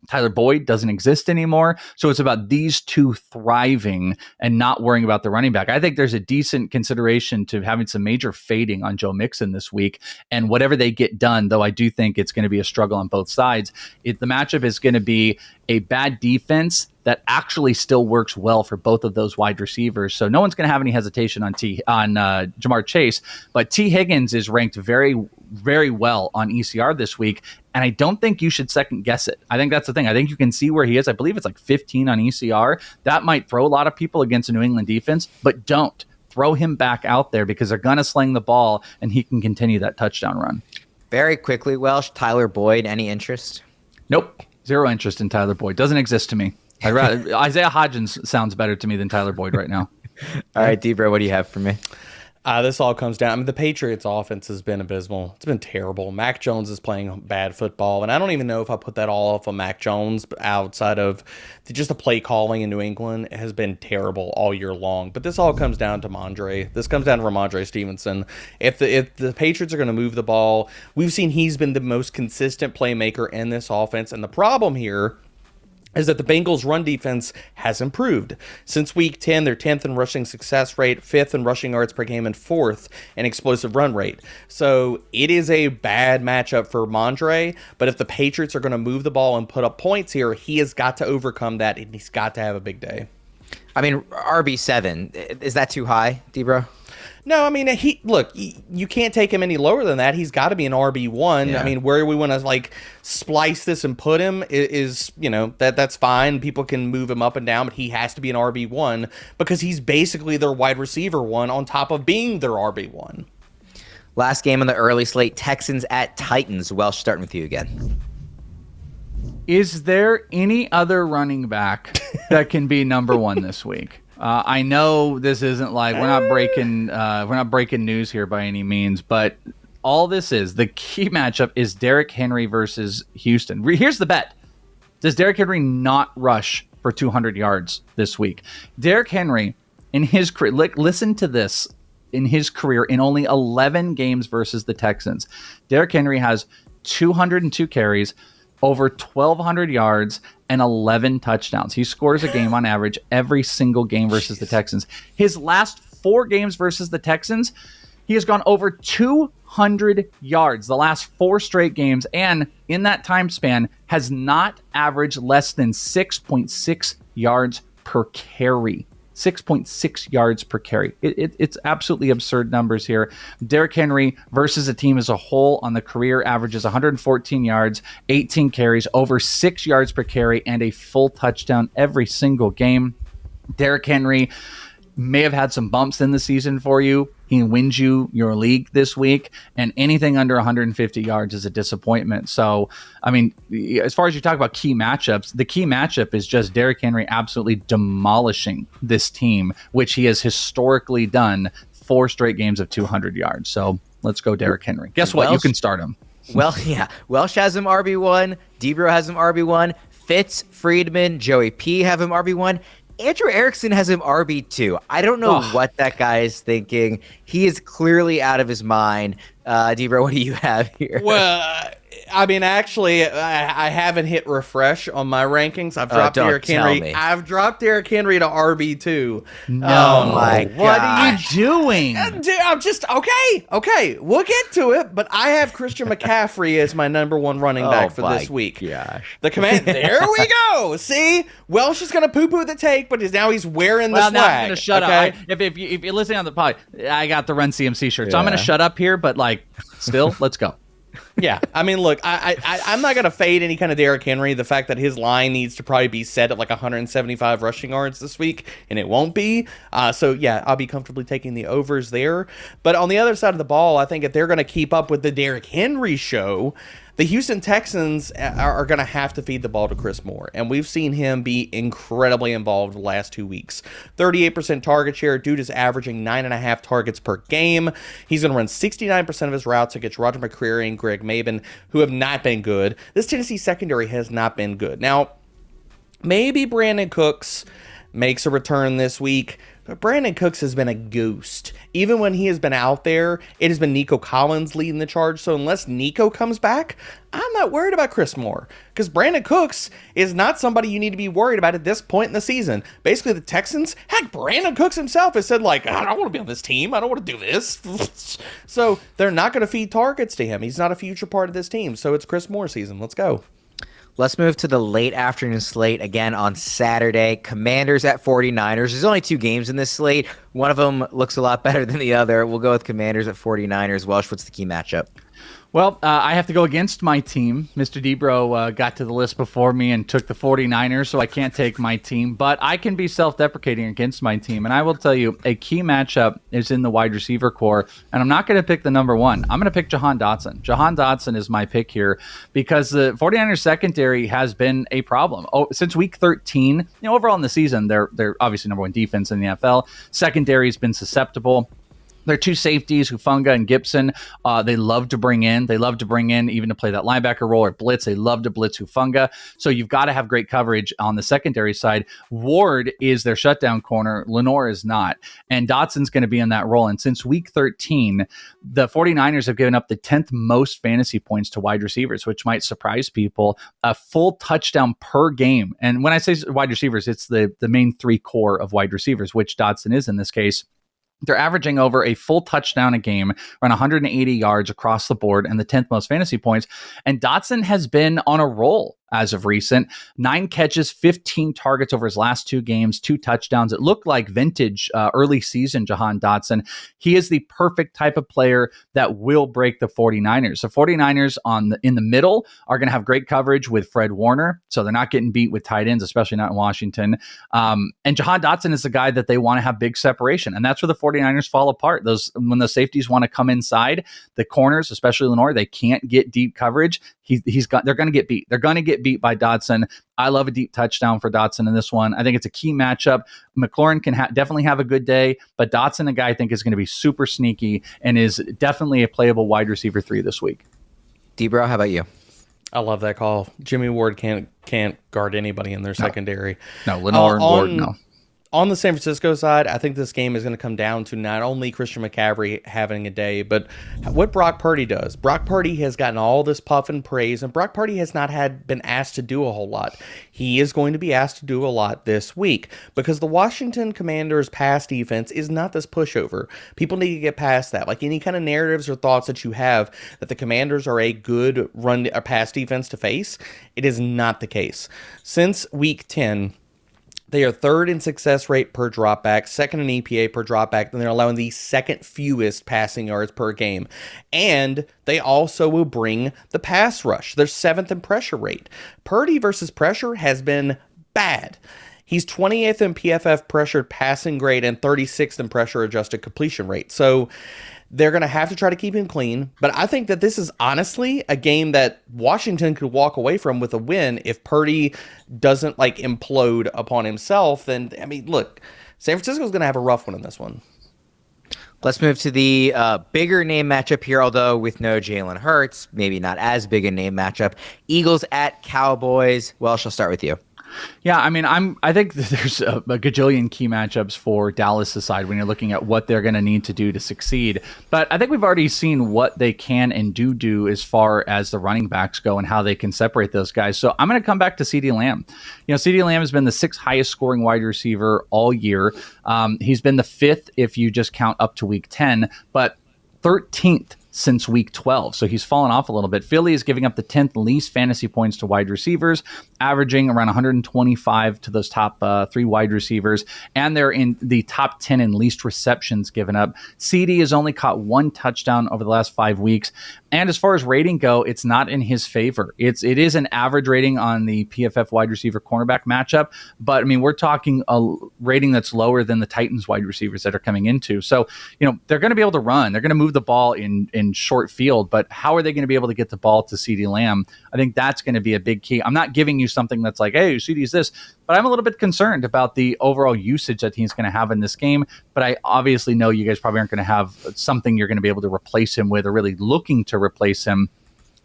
Tyler Boyd doesn't exist anymore. So it's about these two thriving and not worrying about the running back. I think there's a decent consideration to having some major fading on Joe Mixon this week. And whatever they get done, though I do think it's going to be a struggle on both sides, the matchup is going to be a bad defense that actually still works well for both of those wide receivers. So no one's going to have any hesitation on Jamar Chase, but T. Higgins is ranked very, very well on ECR this week, and I don't think you should second guess it. I think that's the thing. I think you can see where he is. I believe it's like 15 on ECR. That might throw a lot of people against a New England defense, but don't throw him back out there, because they're going to sling the ball and he can continue that touchdown run. Very quickly, Welsh, Tyler Boyd, any interest? Nope. Zero interest in Tyler Boyd. Doesn't exist to me. I'd rather, Isaiah Hodgins sounds better to me than Tyler Boyd right now. All right, Debra, what do you have for me? This all comes down. I mean, the Patriots' offense has been abysmal. It's been terrible. Mac Jones is playing bad football, and I don't even know if I put that all off of Mac Jones, but outside of just the play calling in New England, it has been terrible all year long. But this all comes down to Rhamondre. This comes down to Rhamondre Stevenson. If the Patriots are going to move the ball, we've seen he's been the most consistent playmaker in this offense, and the problem here is that the Bengals' run defense has improved. Since week 10, they're 10th in rushing success rate, 5th in rushing yards per game, and 4th in explosive run rate. So it is a bad matchup for Rhamondre, but if the Patriots are going to move the ball and put up points here, he has got to overcome that, and he's got to have a big day. I mean, RB7, is that too high, Debra? No, I mean, you can't take him any lower than that. He's got to be an RB1. Yeah. I mean, where we want to splice this and put him is that's fine. People can move him up and down, but he has to be an RB1 because he's basically their wide receiver one on top of being their RB1. Last game on the early slate, Texans at Titans. Welsh, starting with you again. Is there any other running back that can be number one this week? I know this isn't like we're not breaking news here by any means, but all this is the key matchup is Derrick Henry versus Houston. Here's the bet: does Derrick Henry not rush for 200 yards this week? Derrick Henry in his career, listen to this, in his career in only 11 games versus the Texans, Derrick Henry has 202 carries, over 1,200 yards, and 11 touchdowns. He scores a game on average every single game versus the Texans. His last 4 games versus the Texans, he has gone over 200 yards the last 4 straight games, and in that time span has not averaged less than 6.6 yards per carry. 6.6 yards per carry. It's absolutely absurd numbers here. Derrick Henry versus a team as a whole on the career averages 114 yards, 18 carries, over 6 yards per carry, and a full touchdown every single game. Derrick Henry may have had some bumps in the season for you. He wins you your league this week, and anything under 150 yards is a disappointment. So, I mean, as far as you talk about key matchups, the key matchup is just Derrick Henry absolutely demolishing this team, which he has historically done 4 straight games of 200 yards. So let's go Derrick Henry. Guess what? You can start him. Well, yeah. Welsh has him RB1. Debra has him RB1. Fitz, Friedman, Joey P have him RB1. Andrew Erickson has him RB2. I don't know what that guy is thinking. He is clearly out of his mind. Debra, what do you have here? Well, I mean, actually, I haven't hit refresh on my rankings. I've dropped Derrick Henry. I've dropped Derrick Henry to RB2. No, my God. What are you doing? I'm just okay. We'll get to it, but I have Christian McCaffrey as my number one running back for this week. Gosh. The command. There we go. See, Welsh is gonna poo-poo the take, but now he's wearing the swag. Now I'm gonna shut up. If you're listening on the pod, I got the Run CMC shirt, so I'm gonna shut up here. But still, let's go. Yeah, I mean, look, I'm not going to fade any kind of Derrick Henry. The fact that his line needs to probably be set at 175 rushing yards this week, and it won't be. So, yeah, I'll be comfortably taking the overs there. But on the other side of the ball, I think if they're going to keep up with the Derrick Henry show, the Houston Texans are going to have to feed the ball to Chris Moore, and we've seen him be incredibly involved the last 2 weeks. 38% target share. Dude is averaging 9.5 targets per game. He's going to run 69% of his routes against Roger McCreary and Greg Maben, who have not been good. This Tennessee secondary has not been good. Now, maybe Brandon Cooks makes a return this week, but Brandon Cooks has been a ghost. Even when he has been out there, it has been Nico Collins leading the charge. So unless Nico comes back, I'm not worried about Chris Moore, because Brandon Cooks is not somebody you need to be worried about at this point in the season. Basically, the Texans, heck, Brandon Cooks himself has said, I don't want to be on this team. I don't want to do this. So they're not going to feed targets to him. He's not a future part of this team. So it's Chris Moore season. Let's go. Let's move to the late afternoon slate again on Saturday. Commanders at 49ers. There's only 2 games in this slate. One of them looks a lot better than the other. We'll go with Commanders at 49ers. Welsh, what's the key matchup? Well, I have to go against my team. Mr. Debro got to the list before me and took the 49ers, so I can't take my team. But I can be self-deprecating against my team. And I will tell you, a key matchup is in the wide receiver core. And I'm not going to pick the number one. I'm going to pick Jahan Dotson. Jahan Dotson is my pick here because the 49ers secondary has been a problem. Since week 13, overall in the season, they're obviously number one defense in the NFL. Secondary has been susceptible. Their 2 safeties, Hufanga and Gibson, they love to bring in. They love to bring in even to play that linebacker role or blitz. They love to blitz Hufanga. So you've got to have great coverage on the secondary side. Ward is their shutdown corner. Lenore is not. And Dotson's going to be in that role. And since week 13, the 49ers have given up the 10th most fantasy points to wide receivers, which might surprise people. A full touchdown per game. And when I say wide receivers, it's the main 3 core of wide receivers, which Dotson is in this case. They're averaging over a full touchdown a game, around 180 yards across the board, and the 10th most fantasy points. And Dotson has been on a roll as of recent. 9 catches, 15 targets over his last 2 games, 2 touchdowns. It looked like vintage early season Jahan Dotson. He is the perfect type of player that will break the 49ers. The 49ers in the middle are going to have great coverage with Fred Warner, so they're not getting beat with tight ends, especially not in Washington. And Jahan Dotson is the guy that they want to have big separation, and that's where the 49ers fall apart. When the safeties want to come inside, the corners, especially Lenore, they can't get deep coverage. They're going to get beat. They're going to get beat by Dotson. I love a deep touchdown for Dotson in this one. I think it's a key matchup. McLaurin can definitely have a good day, but Dotson, a guy I think is going to be super sneaky and is definitely a playable wide receiver 3 this week. Debro, how about you? I love that call. Jimmy Ward can't guard anybody in their secondary. No, Lenore and Ward, no. On the San Francisco side, I think this game is going to come down to not only Christian McCaffrey having a day, but what Brock Purdy does. Brock Purdy has gotten all this puff and praise, and Brock Purdy has not been asked to do a whole lot. He is going to be asked to do a lot this week because the Washington Commanders' pass defense is not this pushover. People need to get past that. Like any kind of narratives or thoughts that you have that the Commanders are a good run or pass defense to face, it is not the case. Since week 10, they are 3rd in success rate per dropback, 2nd in EPA per dropback, and they're allowing the 2nd fewest passing yards per game. And they also will bring the pass rush. They're 7th in pressure rate. Purdy versus pressure has been bad. He's 28th in PFF pressured passing grade and 36th in pressure adjusted completion rate. So they're going to have to try to keep him clean. But I think that this is honestly a game that Washington could walk away from with a win if Purdy doesn't implode upon himself. Then, I mean, look, San Francisco's going to have a rough one in this one. Let's move to the bigger name matchup here, although with no Jalen Hurts, maybe not as big a name matchup. Eagles at Cowboys. Welsh, I'll start with you. Yeah, I mean, I think that there's a gajillion key matchups for Dallas' side when you're looking at what they're going to need to do to succeed. But I think we've already seen what they can and do as far as the running backs go and how they can separate those guys. So I'm going to come back to CeeDee Lamb. CeeDee Lamb has been the 6th highest scoring wide receiver all year. He's been the 5th if you just count up to week 10, but 13th since week 12. So he's fallen off a little bit. Philly is giving up the 10th least fantasy points to wide receivers, averaging around 125 to those top 3 wide receivers. And they're in the top 10 in least receptions given up. CD has only caught 1 touchdown over the last 5 weeks. And as far as rating go, it's not in his favor. It is an average rating on the PFF wide receiver cornerback matchup. But I mean, we're talking a rating that's lower than the Titans wide receivers that are coming into. So, they're going to be able to run. They're going to move the ball in short field, but how are they going to be able to get the ball to CeeDee Lamb? I think that's going to be a big key. I'm not giving you something that's like, hey, CeeDee's this, but I'm a little bit concerned about the overall usage that he's going to have in this game. But I obviously know you guys probably aren't going to have something you're going to be able to replace him with or really looking to replace him.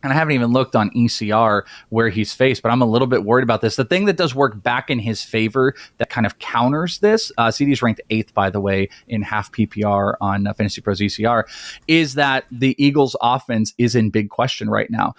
And I haven't even looked on ECR where he's faced, but I'm a little bit worried about this. The thing that does work back in his favor that kind of counters this, CD's ranked 8th, by the way, in half PPR on Fantasy Pros ECR, is that the Eagles offense is in big question right now.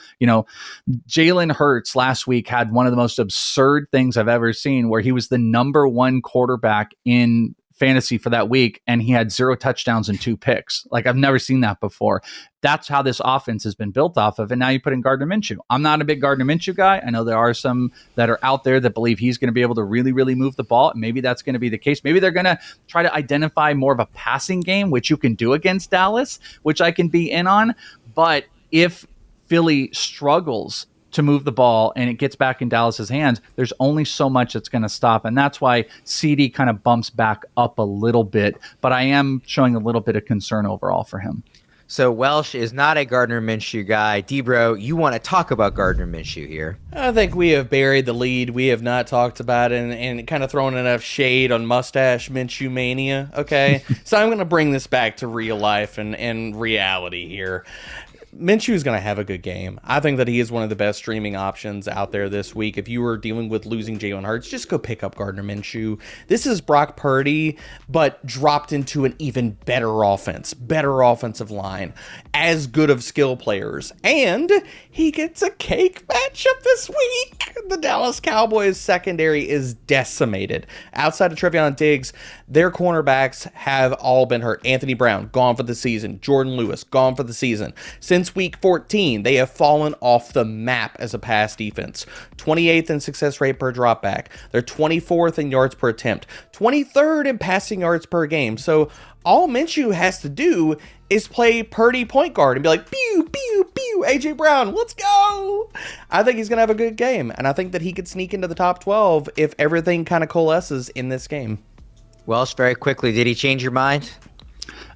Jalen Hurts last week had one of the most absurd things I've ever seen where he was the number 1 quarterback in fantasy for that week, and he had 0 touchdowns and 2 picks. Like, I've never seen that before. That's how this offense has been built off of. And now you put in Gardner Minshew. I'm not a big Gardner Minshew guy. I know there are some that are out there that believe he's going to be able to really, really move the ball. And maybe that's going to be the case. Maybe they're going to try to identify more of a passing game, which you can do against Dallas, which I can be in on. But if Philly struggles to move the ball and it gets back in Dallas's hands, there's only so much that's going to stop. And that's why CD kind of bumps back up a little bit, but I am showing a little bit of concern overall for him. So Welsh is not a Gardner Minshew guy. Debro, you want to talk about Gardner Minshew here. I think we have buried the lead. We have not talked about it and kind of thrown enough shade on mustache Minshew mania. Okay. So I'm going to bring this back to real life and reality here. Minshew is going to have a good game. I think that he is one of the best streaming options out there this week. If you were dealing with losing Jalen Hurts, just go pick up Gardner Minshew. This is Brock Purdy, but dropped into an even better offense, better offensive line, as good of skill players. And he gets a cake matchup this week. The Dallas Cowboys secondary is decimated. Outside of Trevion Diggs, their cornerbacks have all been hurt. Anthony Brown, gone for the season. Jordan Lewis, gone for the season. Since week 14, they have fallen off the map as a pass defense. 28th in success rate per dropback. They're 24th in yards per attempt. 23rd in passing yards per game. So all Minshew has to do is play Purdy point guard and be like, pew, pew, pew, A.J. Brown, let's go. I think he's going to have a good game. And I think that he could sneak into the top 12 if everything kind of coalesces in this game. Welsh, very quickly, did he change your mind?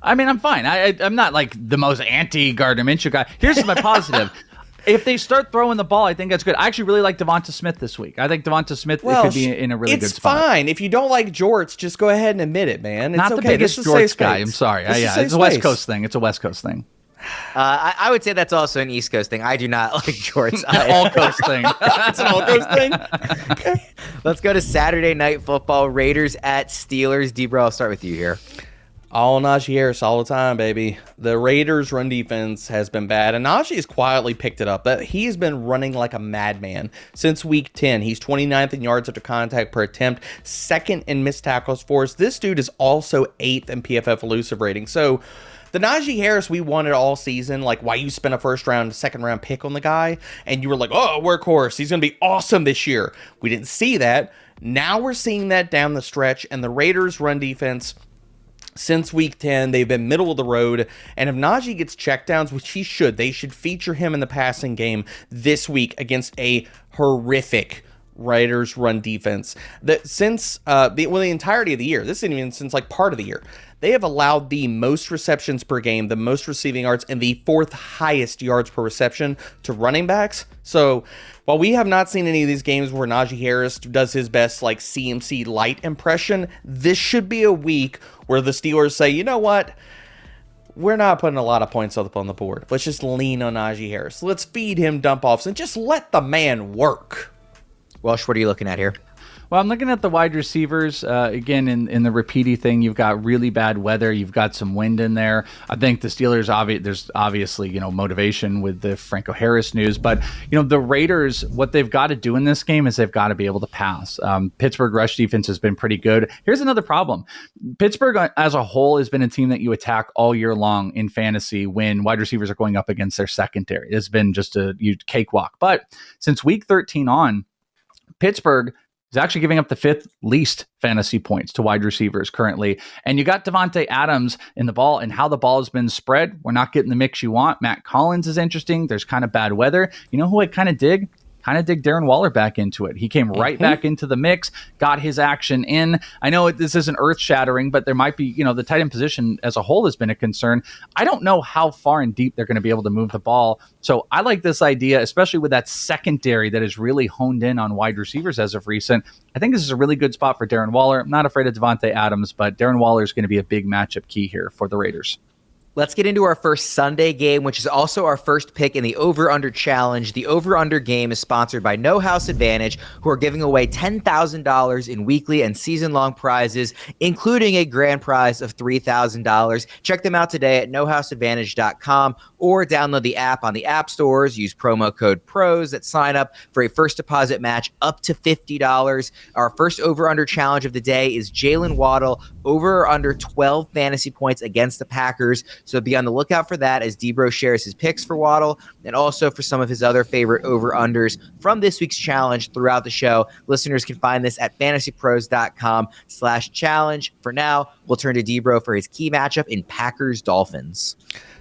I mean, I'm fine. I'm not like the most anti-Gardner Minshew guy. Here's my positive. If they start throwing the ball, I think that's good. I actually really like Devonta Smith this week. I think Devonta Smith could be in a really good spot. It's fine. If you don't like jorts, just go ahead and admit it, man. It's not okay. The biggest jorts guy. I'm sorry. It's a West Coast thing. I would say that's also an East Coast thing. I do not like jorts. All Coast thing. It's an all Coast thing. Okay. Let's go to Saturday Night Football. Raiders at Steelers. Debro, I'll start with you here. All Najee Harris all the time, baby. The Raiders' run defense has been bad, and Najee has quietly picked it up. He's been running like a madman since week 10. He's 29th in yards after contact per attempt, 2nd in missed tackles force. This dude is also 8th in PFF elusive rating. So the Najee Harris we wanted all season, like why you spent a second round pick on the guy, and you were like, oh, workhorse, he's going to be awesome this year. We didn't see that. Now we're seeing that down the stretch, and the Raiders' run defense, since week 10, they've been middle of the road, and if Najee gets checkdowns, which he should, they should feature him in the passing game this week against a horrific Raiders run defense. That since the entirety of the year, this isn't even since like part of the year, they have allowed the most receptions per game, the most receiving yards, and the 4th highest yards per reception to running backs. So while we have not seen any of these games where Najee Harris does his best like CMC light impression, this should be a week where the Steelers say, you know what? we're not putting a lot of points up on the board. Let's just lean on Najee Harris. Let's feed him dump-offs and just let the man work. Welsh, what are you looking at here? Well, I'm looking at the wide receivers. Again, in the repeaty thing, you've got really bad weather. You've got some wind in there. I think the Steelers, there's obviously, motivation with the Franco Harris news. But, the Raiders, what they've got to do in this game is they've got to be able to pass. Pittsburgh rush defense has been pretty good. Here's another problem. Pittsburgh as a whole has been a team that you attack all year long in fantasy when wide receivers are going up against their secondary. It's been just a cakewalk. But since week 13 on, Pittsburgh is actually giving up the 5th least fantasy points to wide receivers currently. And you got Davante Adams in the ball and how the ball has been spread. We're not getting the mix you want. Matt Collins is interesting. There's kind of bad weather. You know who I kind of dig? Darren Waller back into it. He came right back into the mix, got his action in. I know this isn't earth-shattering, but there might be, the tight end position as a whole has been a concern. I don't know how far and deep they're going to be able to move the ball. So I like this idea, especially with that secondary that is really honed in on wide receivers as of recent. I think this is a really good spot for Darren Waller. I'm not afraid of Davante Adams, but Darren Waller is going to be a big matchup key here for the Raiders. Let's get into our first Sunday game, which is also our first pick in the over-under challenge. The over-under game is sponsored by No House Advantage, who are giving away $10,000 in weekly and season-long prizes, including a grand prize of $3,000. Check them out today at nohouseadvantage.com or download the app on the app stores. Use promo code PROS at sign up for a first deposit match up to $50. Our first over-under challenge of the day is Jalen Waddle over or under 12 fantasy points against the Packers. So be on the lookout for that as Debro shares his picks for Waddle and also for some of his other favorite over-unders from this week's challenge throughout the show. Listeners can find this at fantasypros.com/challenge. For now, we'll turn to Debro for his key matchup in Packers-Dolphins.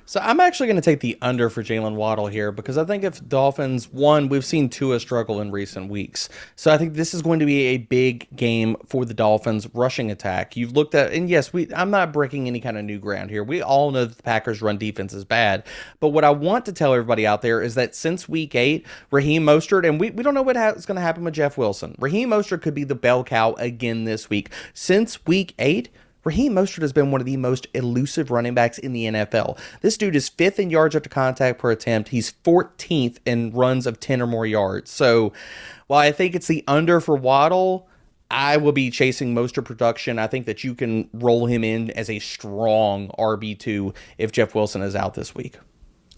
So I'm actually going to take the under for Jalen Waddle here because I think if Dolphins, we've seen Tua struggle in recent weeks. So I think this is going to be a big game for the Dolphins rushing attack. You've looked at, and yes, I'm not breaking any kind of new ground here. We all know that the Packers run defense is bad. But what I want to tell everybody out there is that since week 8, Raheem Mostert, and we don't know what's going to happen with Jeff Wilson. Raheem Mostert could be the bell cow again this week. Since week 8, Raheem Mostert has been one of the most elusive running backs in the NFL. This dude is 5th in yards after contact per attempt. He's 14th in runs of 10 or more yards. So while I think it's the under for Waddle, I will be chasing Mostert production. I think that you can roll him in as a strong RB2 if Jeff Wilson is out this week.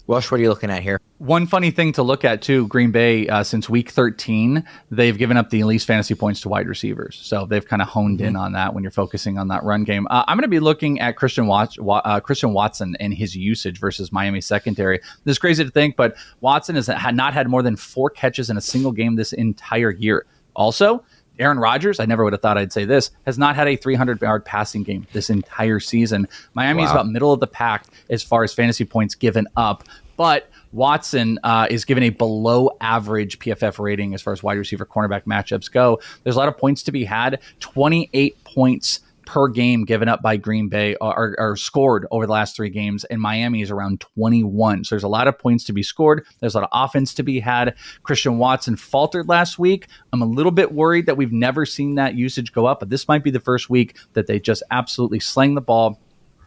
Welsh, what are you looking at here? One funny thing to look at, too, Green Bay, since week 13, they've given up the least fantasy points to wide receivers. So they've kind of honed in on that when you're focusing on that run game. I'm going to be looking at Christian Watson and his usage versus Miami secondary. This is crazy to think, but Watson has not had more than 4 catches in a single game this entire year. Also, Aaron Rodgers, I never would have thought I'd say this, has not had a 300-yard passing game this entire season. Miami's about middle of the pack as far as fantasy points given up, but Watson is given a below-average PFF rating as far as wide receiver cornerback matchups go. There's a lot of points to be had. 28 points per game given up by Green Bay are scored over the last 3 games, and Miami is around 21. So there's a lot of points to be scored. There's a lot of offense to be had. Christian Watson faltered last week. I'm a little bit worried that we've never seen that usage go up, but this might be the first week that they just absolutely slang the ball.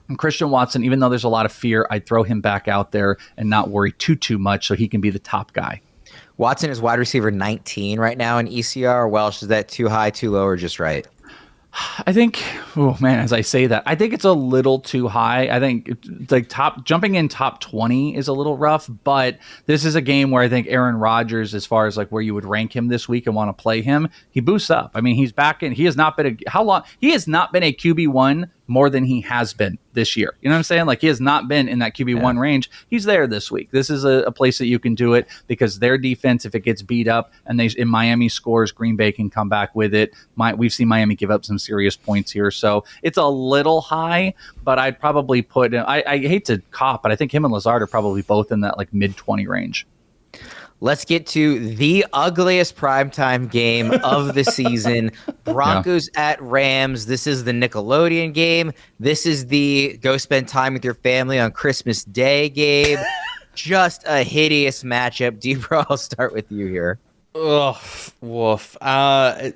And Christian Watson, even though there's a lot of fear, I'd throw him back out there and not worry too much so he can be the top guy. Watson is wide receiver 19 right now in ECR. Welsh, is that too high, too low, or just right? I think, as I say that, I think it's a little too high. I think like jumping in top 20 is a little rough, but this is a game where I think Aaron Rodgers, as far as like where you would rank him this week and want to play him, he boosts up. I mean, he's back in. He has not been he has not been a QB1 more than he has been this year. You know what I'm saying? Like, he has not been in that QB1 range. He's there this week. This is a place that you can do it because their defense, if it gets beat up and in Miami scores, Green Bay can come back with it. We've seen Miami give up some serious points here. So it's a little high, but I'd probably put, I hate to cop, but I think him and Lazard are probably both in that like mid 20 range. Let's get to the ugliest primetime game of the season. Broncos at Rams. This is the Nickelodeon game. This is the go spend time with your family on Christmas Day game. Just a hideous matchup. Debro, I'll start with you here. Ugh, woof. I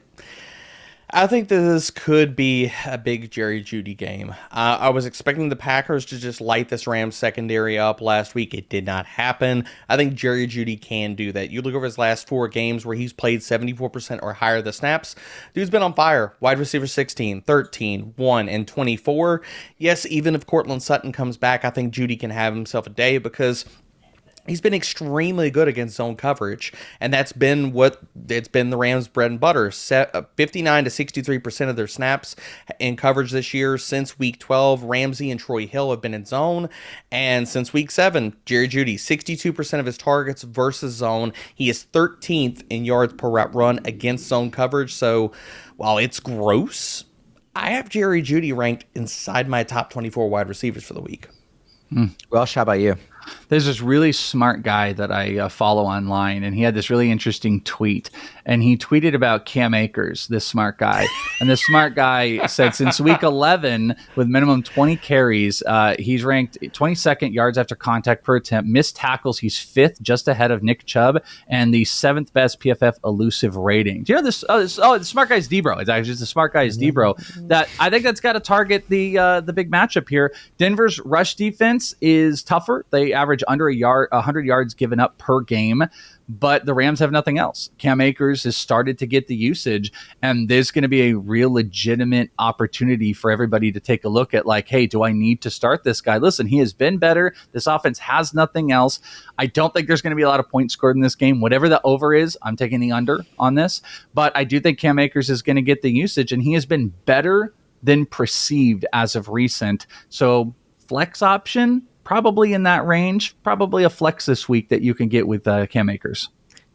I think this could be a big Jerry Jeudy game. I was expecting the Packers to just light this Rams secondary up last week. It did not happen. I think Jerry Jeudy can do that. You look over his last 4 games where he's played 74% or higher of the snaps. Dude's been on fire. Wide receiver 16, 13, 1, and 24. Yes, even if Cortland Sutton comes back, I think Jeudy can have himself a day because he's been extremely good against zone coverage, and it's been the Rams' bread and butter. 59 to 63% of their snaps in coverage this year. Since week 12, Ramsey and Troy Hill have been in zone, and since week 7, Jerry Jeudy, 62% of his targets versus zone. He is 13th in yards per route run against zone coverage, so while it's gross, I have Jerry Jeudy ranked inside my top 24 wide receivers for the week. Welsh, how about you? There's this really smart guy that I follow online, and he had this really interesting tweet. And he tweeted about Cam Akers, this smart guy. And this smart guy said since week 11, with minimum 20 carries, he's ranked 22nd yards after contact per attempt. Missed tackles, he's 5th, just ahead of Nick Chubb, and the 7th best PFF elusive rating. Do you know this? The smart guy's Debro. It's actually just the smart guy's Debro. That I think that's got to target the big matchup here. Denver's rush defense is tougher. They average under 100 yards given up per game, but the Rams have nothing else. Cam Akers has started to get the usage, and there's going to be a real legitimate opportunity for everybody to take a look at, like, hey, do I need to start this guy? Listen, he has been better. This offense has nothing else. I don't think there's going to be a lot of points scored in this game. Whatever the over is, I'm taking the under on this, but I do think Cam Akers is going to get the usage, and he has been better than perceived as of recent. So flex option, probably in that range, probably a flex this week that you can get with Cam Akers.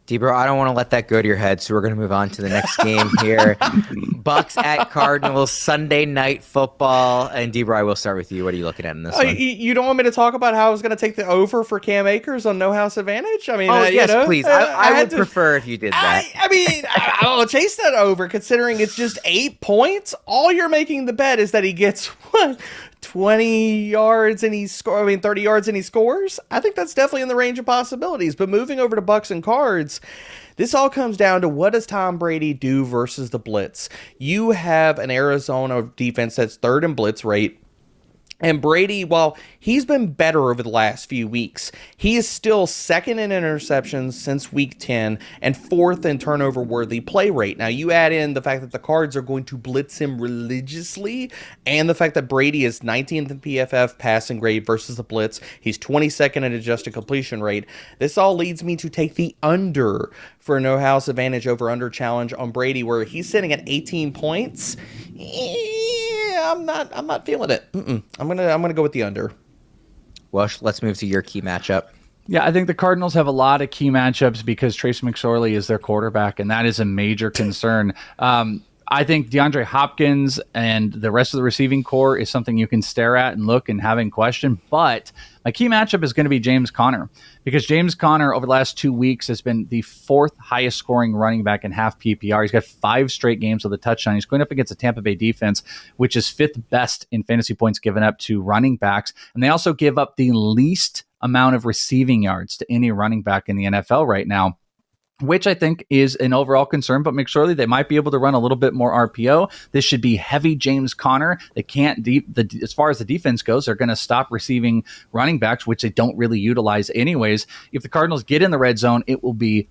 Debro, I don't want to let that go to your head, so we're going to move on to the next game here. Bucks at Cardinals, Sunday Night Football. And Debro, I will start with you. What are you looking at in this one? You don't want me to talk about how I was going to take the over for Cam Akers on No House Advantage? I mean, yes, please. I would prefer if you did that. I mean, I'll chase that over, considering it's just 8 points. All you're making the bet is that he gets, what, 20 yards and 30 yards and he scores. I think that's definitely in the range of possibilities. But moving over to Bucks and Cards, this all comes down to what does Tom Brady do versus the blitz. You have an Arizona defense that's 3rd in blitz rate. And Brady, while he's been better over the last few weeks, he is still 2nd in interceptions since week 10 and 4th in turnover-worthy play rate. Now, you add in the fact that the Cards are going to blitz him religiously, and the fact that Brady is 19th in PFF passing grade versus the blitz. He's 22nd in adjusted completion rate. This all leads me to take the under for a No House Advantage over-under challenge on Brady, where he's sitting at 18 points. I'm not feeling it. I'm gonna go with the under. Welsh, let's move to your key matchup. Yeah, I think the Cardinals have a lot of key matchups because Trace McSorley is their quarterback, and that is a major concern. I think DeAndre Hopkins and the rest of the receiving core is something you can stare at and look and have in question. But my key matchup is going to be James Conner, because James Conner over the last 2 weeks has been the 4th highest scoring running back in half PPR. He's got 5 straight games with a touchdown. He's going up against a Tampa Bay defense, which is 5th best in fantasy points given up to running backs. And they also give up the least amount of receiving yards to any running back in the NFL right now, which I think is an overall concern. But McSorley, they might be able to run a little bit more RPO. This should be heavy James Conner. They can't, as far as the defense goes, they're going to stop receiving running backs, which they don't really utilize anyways. If the Cardinals get in the red zone, it will be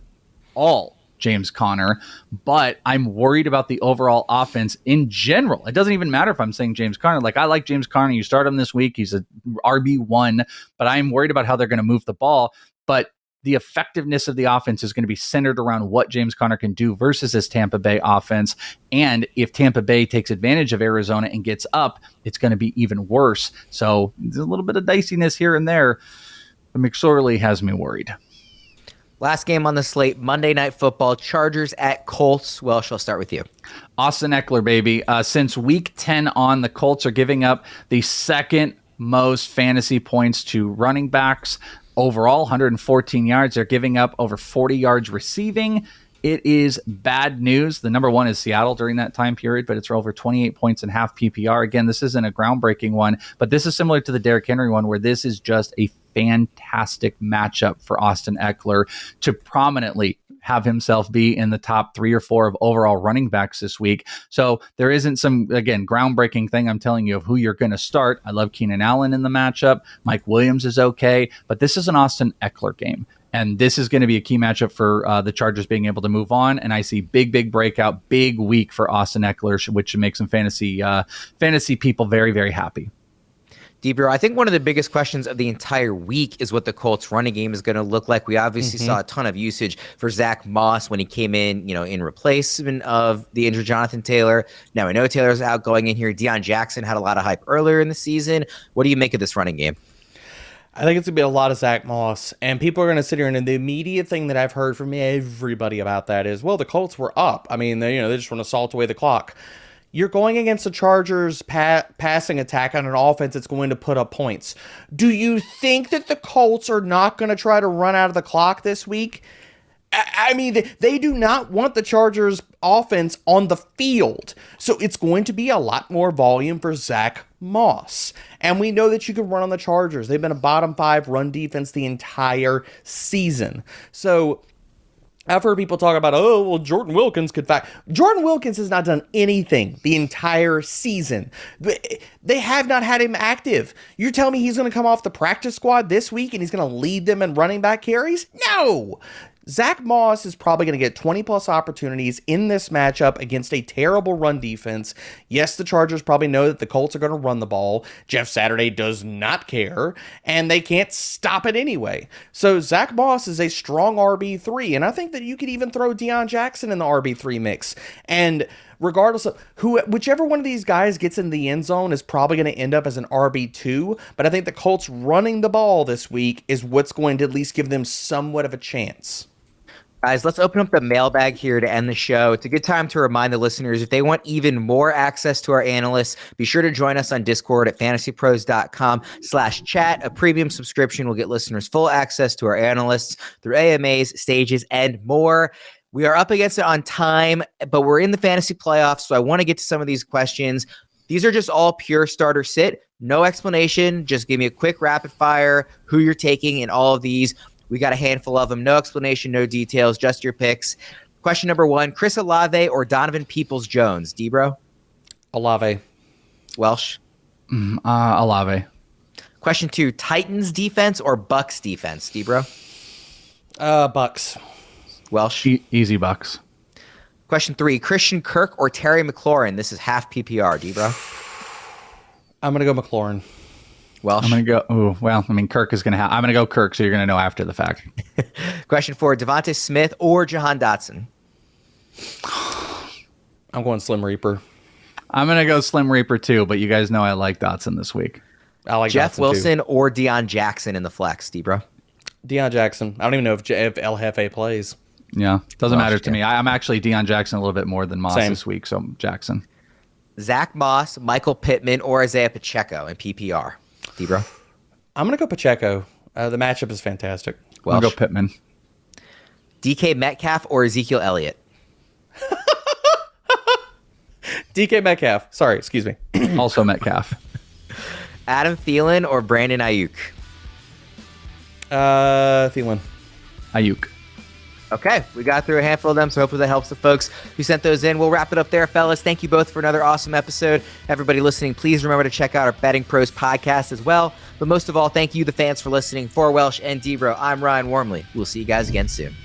all James Conner, but I'm worried about the overall offense in general. It doesn't even matter if I'm saying James Conner. Like, I like James Conner. You start him this week. He's a RB1, but I'm worried about how they're going to move the ball. But the effectiveness of the offense is going to be centered around what James Conner can do versus his Tampa Bay offense. And if Tampa Bay takes advantage of Arizona and gets up, it's going to be even worse. So there's a little bit of diciness here and there, but McSorley has me worried. Last game on the slate, Monday Night Football, Chargers at Colts. Welsh, I'll start with you. Austin Eckler, baby. Since week 10 on, the Colts are giving up the 2nd most fantasy points to running backs. Overall, 114 yards. They're giving up over 40 yards receiving. It is bad news. The number 1 is Seattle during that time period, but it's over 28 points in half PPR. Again, this isn't a groundbreaking one, but this is similar to the Derrick Henry one, where this is just a fantastic matchup for Austin Eckler to prominently, have himself be in the top 3 or 4 of overall running backs this week. So there isn't some, again, groundbreaking thing I'm telling you of who you're going to start. I love Keenan Allen in the matchup. Mike Williams is okay, but this is an Austin Eckler game. And this is going to be a key matchup for the Chargers being able to move on. And I see big breakout, big week for Austin Eckler, which should make some fantasy people very, very happy. Debro, I think one of the biggest questions of the entire week is what the Colts running game is going to look like. We obviously saw a ton of usage for Zack Moss when he came in, in replacement of the injured Jonathan Taylor. Now I know Taylor's out going in here. Deion Jackson had a lot of hype earlier in the season. What do you make of this running game? I think it's going to be a lot of Zack Moss, and people are going to sit here, and the immediate thing that I've heard from everybody about that is, well, the Colts were up. I mean, they just want to salt away the clock. You're going against the Chargers passing attack on an offense that's going to put up points. Do you think that the Colts are not going to try to run out of the clock this week? I mean, they do not want the Chargers offense on the field. So it's going to be a lot more volume for Zack Moss. And we know that you can run on the Chargers. They've been a bottom 5 run defense the entire season. So I've heard people talk about, Jordan Wilkins could Jordan Wilkins has not done anything the entire season. They have not had him active. You're telling me he's going to come off the practice squad this week and he's going to lead them in running back carries? No! Zack Moss is probably going to get 20-plus opportunities in this matchup against a terrible run defense. Yes, the Chargers probably know that the Colts are going to run the ball. Jeff Saturday does not care, and they can't stop it anyway. So Zack Moss is a strong RB3, and I think that you could even throw Deion Jackson in the RB3 mix. And regardless of whichever one of these guys gets in the end zone is probably going to end up as an RB2, but I think the Colts running the ball this week is what's going to at least give them somewhat of a chance. Guys, let's open up the mailbag here to end the show. It's a good time to remind the listeners, if they want even more access to our analysts, be sure to join us on Discord at fantasypros.com/chat. A premium subscription will get listeners full access to our analysts through AMAs, stages, and more. We are up against it on time, but we're in the fantasy playoffs, so I want to get to some of these questions. These are just all pure starter sit. No explanation. Just give me a quick rapid fire, who you're taking in all of these. We got a handful of them. No explanation, no details, just your picks. Question number 1, Chris Olave or Donovan Peoples-Jones? Debro? Olave. Welsh? Olave. Question 2, Titans defense or Bucks defense? Debro? Bucks. Welsh? Easy Bucks. Question 3, Christian Kirk or Terry McLaurin? This is half PPR. Debro? I'm going to go McLaurin. Welsh? I'm going to go, Kirk is going to have, I'm going to go Kirk, so you're going to know after the fact. Question 4, Devontae Smith or Jahan Dotson? I'm going Slim Reaper. I'm going to go Slim Reaper too, but you guys know I like Dotson this week. I like Jeff Dotson Wilson too. or Deion Jackson in the flex, Debro? Deion Jackson. I don't even know if El Jefe plays. Yeah, doesn't matter to me. I'm actually Deion Jackson a little bit more than Moss Same. this week, so Jackson. Zack Moss, Michael Pittman, or Isaiah Pacheco in PPR? Debro? I'm going to go Pacheco. The matchup is fantastic. Welsh? I'm going to go Pittman. DK Metcalf or Ezekiel Elliott? DK Metcalf. Sorry, excuse me. Also Metcalf. Adam Thielen or Brandon Ayuk? Thielen. Ayuk. Okay, we got through a handful of them, so hopefully that helps the folks who sent those in. We'll wrap it up there, fellas. Thank you both for another awesome episode. Everybody listening, please remember to check out our Betting Pros podcast as well. But most of all, thank you, the fans, for listening. For Welsh and Debro, I'm Ryan Wormley. We'll see you guys again soon.